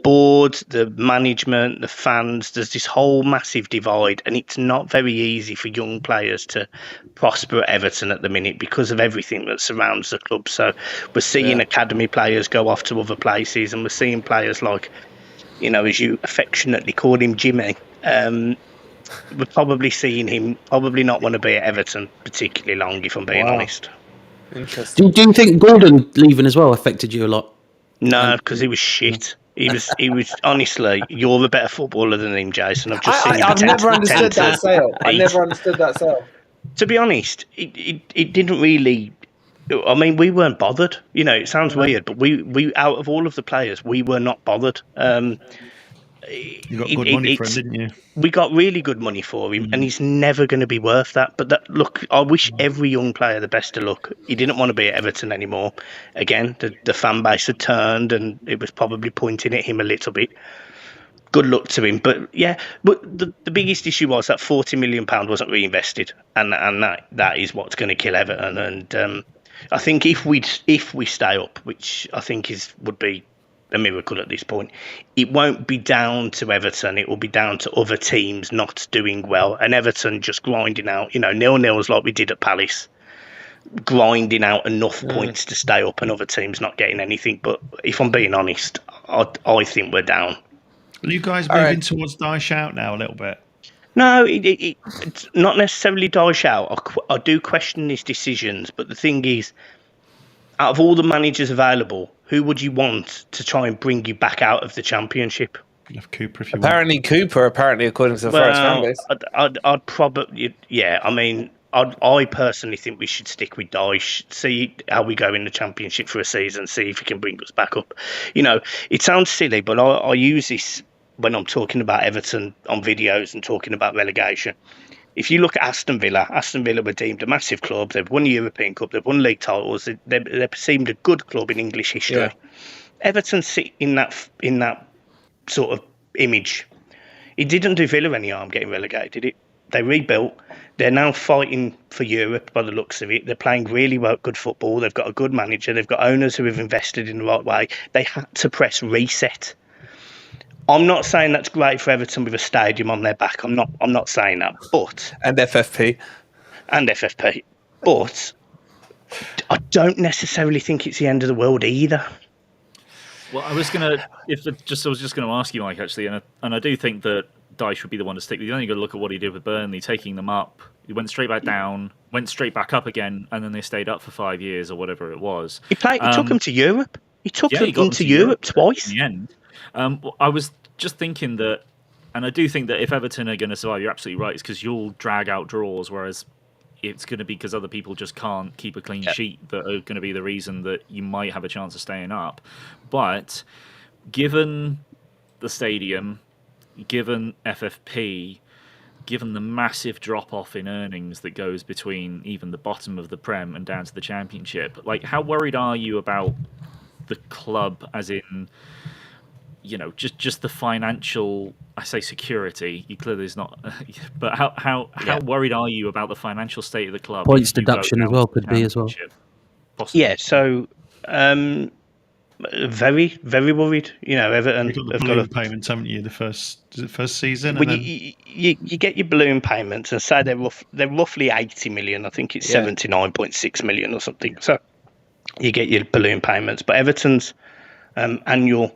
board, the management, the fans. There's this whole massive divide, and it's not very easy for young players to prosper at Everton at the minute because of everything that surrounds the club. So we're seeing academy players go off to other places, and we're seeing players like, as you affectionately call him, Jimmy. We're probably seeing him probably not want to be at Everton particularly long, if I'm being honest. Interesting. Do you think Gordon leaving as well affected you a lot? No, because he was shit. He was honestly, you're a better footballer than him, Jason. I've just seen him. I've never understood that sale. I never understood that sale. To be honest, it didn't really. I mean, we weren't bothered. It sounds weird, but we out of all of the players, we were not bothered. You got good money for him, didn't you? We got really good money for him, and he's never going to be worth that. But look, I wish every young player the best of luck. He didn't want to be at Everton anymore. Again, the fan base had turned, and it was probably pointing at him a little bit. Good luck to him. But the biggest issue was that £40 million wasn't reinvested, and that is what's going to kill Everton. And I think if we stay up, which I think would be a miracle at this point, it won't be down to Everton. It will be down to other teams not doing well, and Everton just grinding out, 0-0s like we did at Palace, grinding out enough points to stay up, and other teams not getting anything. But if I'm being honest, I think we're down. Are you guys moving towards Daesh out now a little bit? No, it's not necessarily Daesh out. I do question his decisions, but the thing is, out of all the managers available, who would you want to try and bring you back out of the Championship? Cooper, if you Apparently, according to the Forest fan base. I'd probably, I mean, I personally think we should stick with Daesh, see how we go in the Championship for a season, see if he can bring us back up. It sounds silly, but I use this when I'm talking about Everton on videos and talking about relegation. If you look at Aston Villa were deemed a massive club. They've won the European Cup. They've won league titles. They're perceived a good club in English history. Yeah. Everton sit in that sort of image. It didn't do Villa any harm getting relegated, did it? They rebuilt. They're now fighting for Europe by the looks of it. They're playing really good football. They've got a good manager. They've got owners who have invested in the right way. They had to press reset. I'm not saying that's great for Everton with a stadium on their back. I'm not saying that. But and FFP. But I don't necessarily think it's the end of the world either. Well, I was just gonna ask you, Mike, actually, and I do think that Daesh would be the one to stick with. You only got to look at what he did with Burnley, taking them up. He went straight back down, went straight back up again, and then they stayed up for 5 years or whatever it was. He took them to Europe. He took them into Europe twice. In the end. I was just thinking that, and I do think that if Everton are going to survive, you're absolutely right, it's because you'll drag out draws, whereas it's going to be because other people just can't keep a clean sheet that are going to be the reason that you might have a chance of staying up. But given the stadium, given FFP, given the massive drop-off in earnings that goes between even the bottom of the Prem and down to the Championship, how worried are you about the club, as in, just the financial, I say security, you clearly is not, but how worried are you about the financial state of the club? Points deduction as well could be as well. Possibly. Yeah, so very, very worried. Everton have got balloon payments, haven't you? The first season. Well, you get your balloon payments, and say they're roughly 80 million. I think it's 79.6 million or something. So you get your balloon payments, but Everton's annual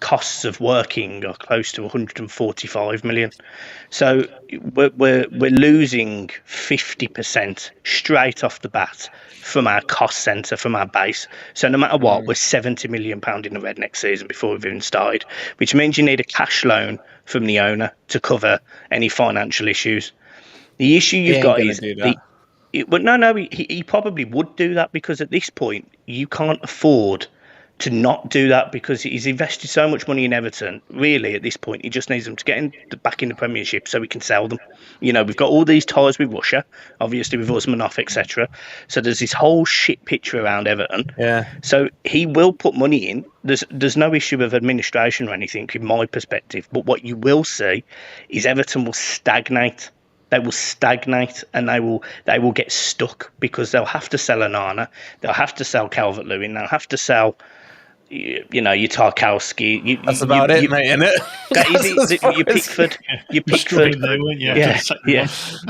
costs of working are close to 145 million. So we're losing 50% straight off the bat from our cost centre, from our base. So no matter what, we're £70 million in the red next season before we've even started, which means you need a cash loan from the owner to cover any financial issues. The issue you've got is he probably would do that, because at this point you can't afford to not do that, because he's invested so much money in Everton. Really, at this point, he just needs them to get back in the Premiership so we can sell them. We've got all these ties with Russia, obviously with Usmanov, etc. So there's this whole shit picture around Everton. Yeah. So he will put money in. There's no issue of administration or anything, in my perspective. But what you will see is Everton will stagnate They will stagnate, and they will get stuck because they'll have to sell Onana, they'll have to sell Calvert-Lewin, they'll have to sell, your Tarkowski. That's about it, mate, isn't it? Your Pickford. Your Pickford.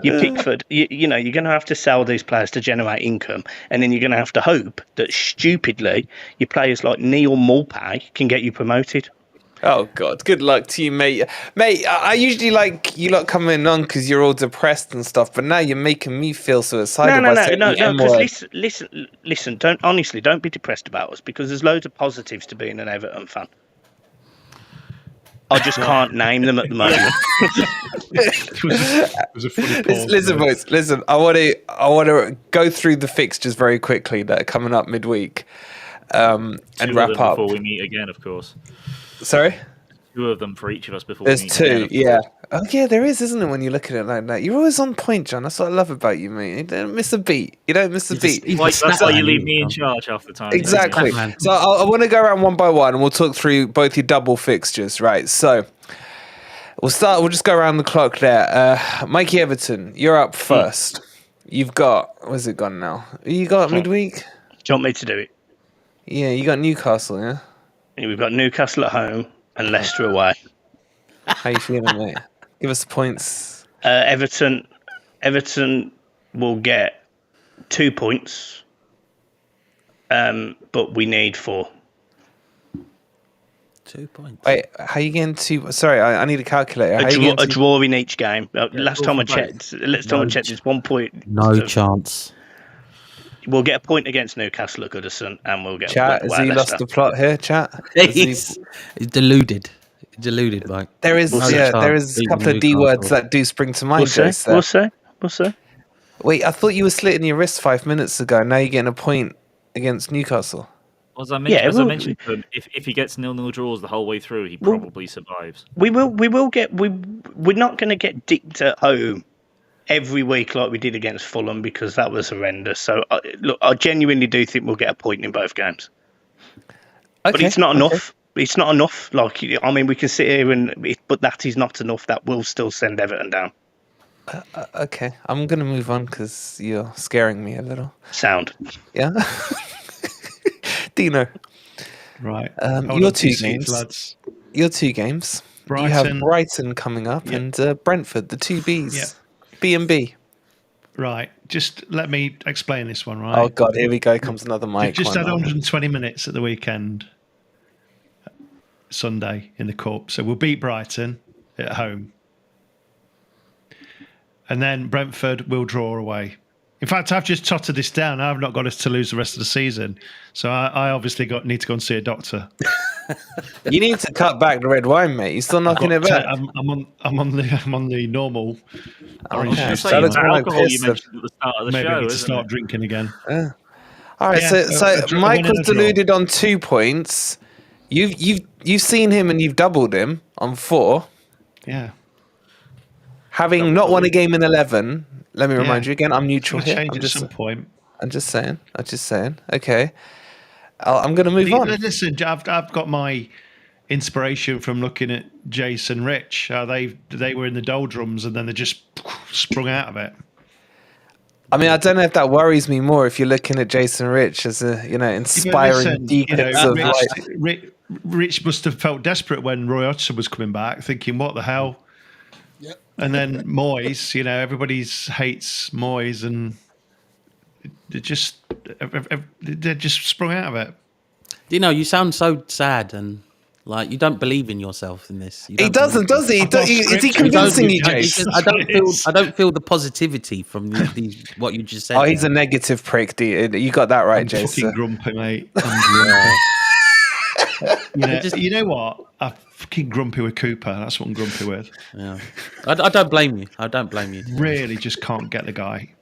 Your Pickford. You're going to have to sell these players to generate income, and then you're going to have to hope that stupidly your players like Neil Maupay can get you promoted. Oh God! Good luck to you, mate. Mate, I usually like you lot coming on because you're all depressed and stuff, but now you're making me feel suicidal. No. Because listen. Don't be depressed about us because there's loads of positives to being an Everton fan. I just can't name them at the moment. It was a funny pause. Listen, boys. Listen. I want to go through the fixtures very quickly that are coming up midweek, and wrap up before we meet again, of course. Sorry? 2 of them for each of us before There's we meet 2, again, yeah. Oh, yeah, there is, isn't it, when you look at it like that? You're always on point, John. That's what I love about you, mate. You don't miss a beat. That's why you leave me in charge half the time. Exactly. So I want to go around one by one, and we'll talk through both your double fixtures, right? So we'll just go around the clock there. Mikey Everton, you're up first. You've got, where's it gone now? You got midweek? Do you want me to do it? Yeah, you got Newcastle, yeah? We've got Newcastle at home and Leicester away. How you feeling, mate? Give us the points. Everton will get 2 points, but we need 4. 2 points. Wait, how you getting 2? Sorry, I need a calculator. A draw in each game. Last time I checked, it's 1 point. No chance. We'll get a point against Newcastle at Goodison, and we'll get Chat, a point has he lost the plot here, chat? He's deluded. Deluded, Mike. There is a couple of D words that do spring to mind, Jase. We'll see. Wait, I thought you were slitting your wrist 5 minutes ago. Now you're getting a point against Newcastle. As I mentioned to him, if he gets 0-0 draws the whole way through, he probably survives. We're not going to get dicked at home every week like we did against Fulham because that was horrendous. So, I genuinely do think we'll get a point in both games. Okay, but it's not enough. It's not enough. We can sit here but that is not enough. That will still send Everton down. Okay, I'm going to move on because you're scaring me a little. Sound. Yeah? Dino. Right. Your 2 games. Lads. Your 2 games. Brighton. You have Brighton coming up and Brentford, the 2 Bs. Yeah. B&B. Right. Just let me explain this one, right? Oh, God, here we go. Comes another mic. We've just had 120 minutes at the weekend, Sunday, in the Cup. So we'll beat Brighton at home. And then Brentford will draw away. In fact, I've just totted this down. I've not got us to lose the rest of the season. So I obviously need to go and see a doctor. You need to cut back the red wine, mate. You're still knocking it back. I'm on the normal orange juice. That looks alcohol you mentioned at the start of the Maybe show. I need to start drinking again. All right, so Mike was deluded on 2 points. You've seen him and you've doubled him on 4. Yeah. Having not won a game in 11. Let me remind you again. I'm neutral here. Change at some point. I'm just saying. Okay. I'm going to move on. Listen, I've got my inspiration from looking at Jase and Rich. They were in the doldrums and then they just sprung out of it. I mean, I don't know if that worries me more if you're looking at Jason Rich as a inspiring beacons of light. Rich must have felt desperate when Roy Hodgson was coming back, thinking, "What the hell?" Yep. And then Moyes, everybody hates Moyes, and they just sprung out of it. You sound so sad and like you don't believe in yourself in this. He doesn't, does he? Is he convincing you, Jason? I don't feel the positivity from what you just said. Oh, he's a negative prick. You got that right, Jason. Fucking grumpy, mate. You know what? I'm fucking grumpy with Cooper. That's what I'm grumpy with. Yeah, I don't blame you. Really, just can't get the guy.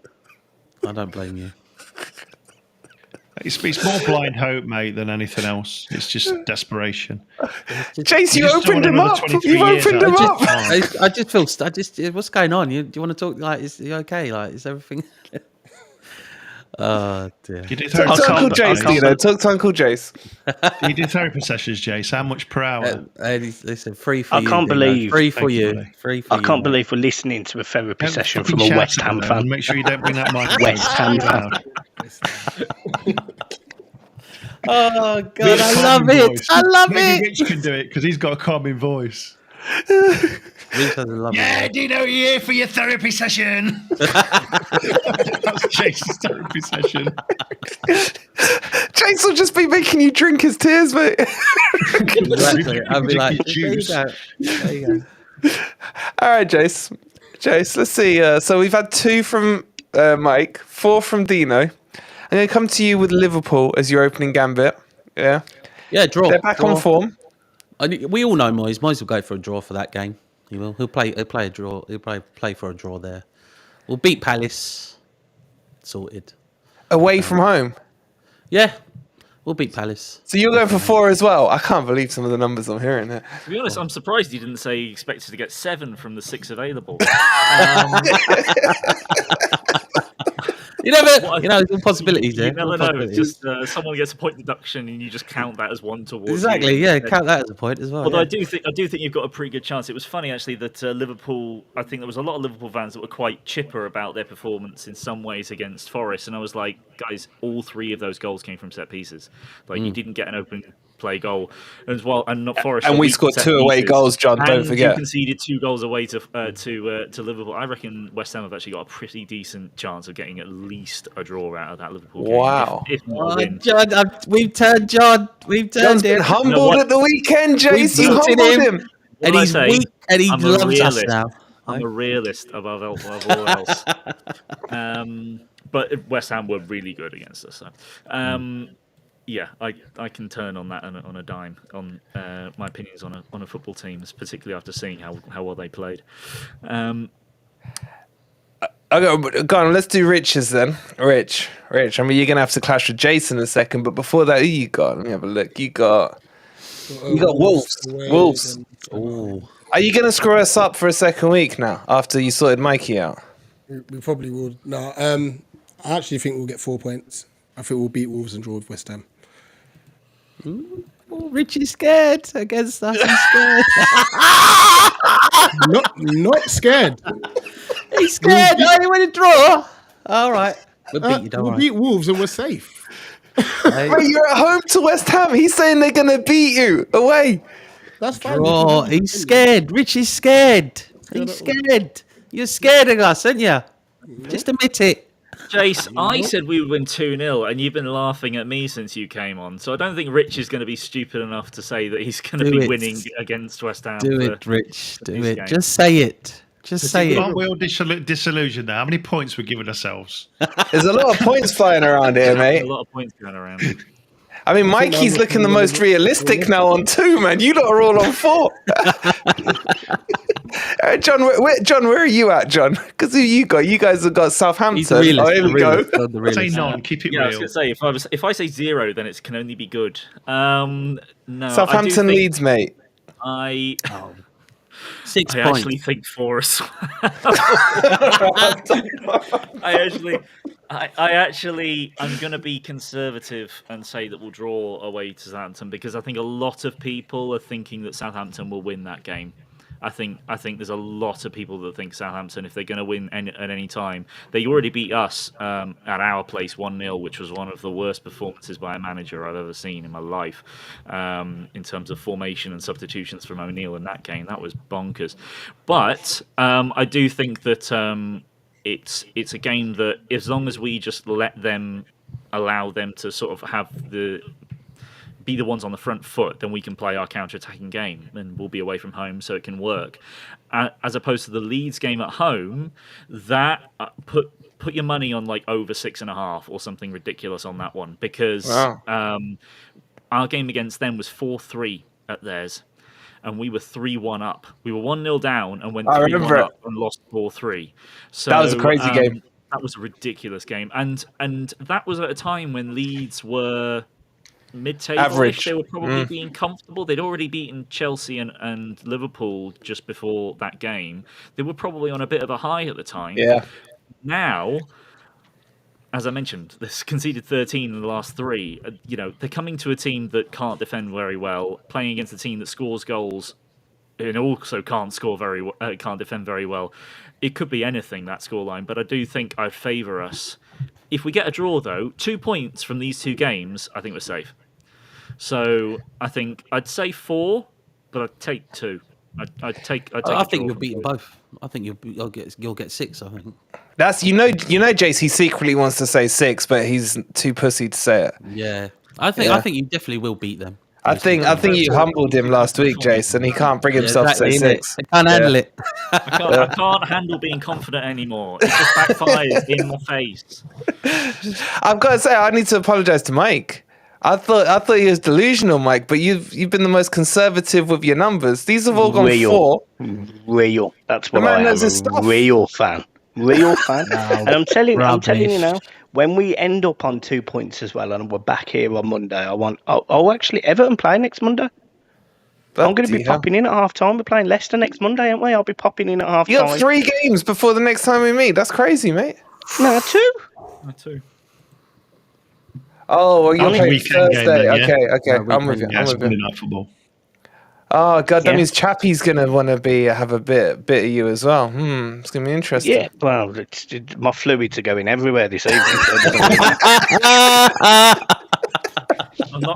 I don't blame you. It's more blind hope, mate, than anything else. It's just desperation. Chase, you opened him up. You opened him up. I just feel. What's going on? Do you want to talk? Like, is you okay? Like, is everything? Oh dear. You do Talk to Uncle Jace, Dino. Talk to Uncle Jace. You do therapy sessions, Jace. How much per hour? Listen, free for I you. can't Dino. believe- Free for Thank you, you. buddy. Free for I you. can't mate. believe we're listening to a therapy Don't session fucking from a shout West at Ham me, though, fan. and make sure you don't bring that microphone West Ham too fan. loud. Oh god, Rich I love calming it. voice. I love Maybe it. Rich can do it because he's got a calming voice. Rich has a lovely voice. Dino, you're here for your therapy session. That's Jace's therapy session. Jace will just be making you drink his tears, mate. Exactly. I'll be like, there you Juice. go. There you go. All right, Jace. Jace, let's see. So we've had 2 from Mike, 4 from Dino. I'm going to come to you with Liverpool as your opening gambit. Yeah. Yeah, draw. They're back draw. on form. We all know Moyes. Moyes will go for a draw for that game. He will. He'll play a draw. He'll play for a draw there. We'll beat Palace. Sorted. Away from home. Yeah, we'll beat Palace. So you're going for 4 as well. I can't believe some of the numbers I'm hearing there. To be honest, I'm surprised you didn't say you expected to get 7 from the 6 available. You never, there's all possibilities there. You never know. It's just someone gets a point deduction, and you just count that as one towards. Exactly. You. Yeah, count that as a point as well. Although yeah. I do think you've got a pretty good chance. It was funny actually that Liverpool. I think there was a lot of Liverpool fans that were quite chipper about their performance in some ways against Forest, and I was like, guys, all 3 of those goals came from set pieces. Like you didn't get an open play goal as well, and not Forest. And we scored 2 away goals, John. Don't And forget. you conceded 2 goals away to Liverpool. I reckon West Ham have actually got a pretty decent chance of getting at least a draw out of that Liverpool game. Wow. If not a win. John, we've turned John. We've John's turned been him. humbled at the weekend, Jace. You beaten humbled him. And What he's I say, weak and he I'm a loves us realist. now. I'm a realist above all else. But West Ham were really good against us. So. Yeah, I can turn on that on a dime on my opinions on a football team, particularly after seeing how well they played. Go on, let's do Rich's then. Rich. I mean, you're gonna have to clash with Jason in a second, but before that, who you got? Let me have a look. You got Wolves. Wolves. Oh, Are you gonna screw us up for a second week now after you sorted Mikey out? We probably will. No, I actually think we'll get 4 points. I think we'll beat Wolves and draw with West Ham. Rich is scared against us. He's scared. Not scared. He's scared. I only want to draw. All right. We'll beat you, don't We'll worry. beat Wolves and we're safe. Wait, you're at home to West Ham. He's saying they're gonna beat you away. That's fine. Draw. He's scared. Rich is scared. He's scared. You're scared of us, aren't you? Just admit it. Jace, I said we would win 2-0, and you've been laughing at me since you came on. So I don't think Rich is going to be stupid enough to say that he's going to Do be it. winning against West Ham. Do for- it, Rich. Do these it. games. Just say it. Just say it. Aren't we all disillusioned now? How many points we're giving ourselves? There's a lot of points flying around here, A mate. lot of points going around. I mean, Mikey's looking the most realistic now on 2, man. You lot are all on 4. John, where are you at, John? Because who you got? You guys have got Southampton. He's the realist. Oh, here we go. Say Realist. none. Keep it Yeah, I was real. going to say if I say 0, then it can only be good. No, Southampton leads, mate. I 6 I points. actually think 4 as well. I'm going to be conservative and say that we'll draw away to Southampton because I think a lot of people are thinking that Southampton will win that game. I think there's a lot of people that think Southampton, if they're going to win at any time, they already beat us at our place 1-0, which was one of the worst performances by a manager I've ever seen in my life in terms of formation and substitutions from O'Neill in that game. That was bonkers. But I do think that it's a game that as long as we just allow them to sort of be the ones on the front foot, then we can play our counter-attacking game and we'll be away from home so it can work. As opposed to the Leeds game at home, that put your money on like over 6.5 or something ridiculous on that one because our game against them was 4-3 at theirs and we were 3-1 up. We were 1-0 down and went 3-1 up and lost 4-3. So That was a crazy game. That was a ridiculous game. And that was at a time when Leeds were mid-table. Average. They were probably being comfortable. They'd already beaten Chelsea and Liverpool just before that game. They were probably on a bit of a high at the time. Yeah. Now, as I mentioned, they've conceded 13 in the last 3. They're coming to a team that can't defend very well, playing against a team that scores goals and also can't defend very well. It could be anything, that scoreline, but I do think I'd favour us. If we get a draw, though, 2 points from these 2 games, I think we're safe. So I think I'd say 4, but I'd take 2. I think you'll beat them both. I think you'll get 6. I think That's Jase. He secretly wants to say 6, but he's too pussy to say it. Yeah, I think you definitely will beat them. I think you humbled him last week, Jase, and he can't bring himself to say 6. I can't handle it. I can't handle being confident anymore. It just backfires in my face. I've got to say, I need to apologise to Mike. I thought he was delusional, Mike, but you've been the most conservative with your numbers. These have all gone 4. Real. That's what man I knows am. his stuff. Real fan. And I'm telling you now, when we end up on 2 points as well, and we're back here on Monday, actually, Everton play next Monday. I'm going to be popping in at half time. We're playing Leicester next Monday, aren't we? I'll be popping in at half time. You got 3 games before the next time we meet. That's crazy, mate. No, 2. 2. Oh, well, you're playing weekend Thursday. game then, yeah? Okay. I'm with you. Yeah, it's Monday Night Football. Oh god, that Yeah. means Chappy's gonna want to have a bit of you as well. It's gonna be interesting. Yeah, well, my fluids are going everywhere this evening.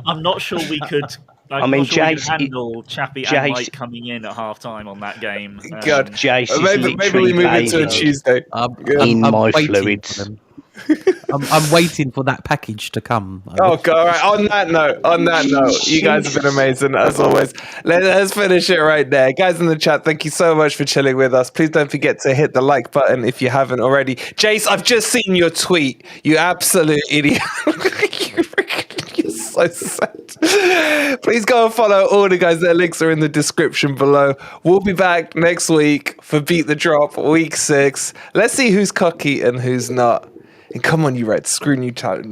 I'm not sure we could. Jase handle Chappy and Mike coming in at half time on that game. God, Jase is maybe we move it to a Tuesday. in I'm my waiting fluids. for them. I'm waiting for that package to come. Oh god! All right. On that note, you guys have been amazing as always. Let's finish it right there, guys in the chat. Thank you so much for chilling with us. Please don't forget to hit the like button if you haven't already. Jase, I've just seen your tweet. You absolute idiot. You're so sad. Please go and follow all the guys. Their links are in the description below. We'll be back next week for Beat the Drop week 6. Let's see who's cocky and who's not. And come on, you Reds, screw neutrality.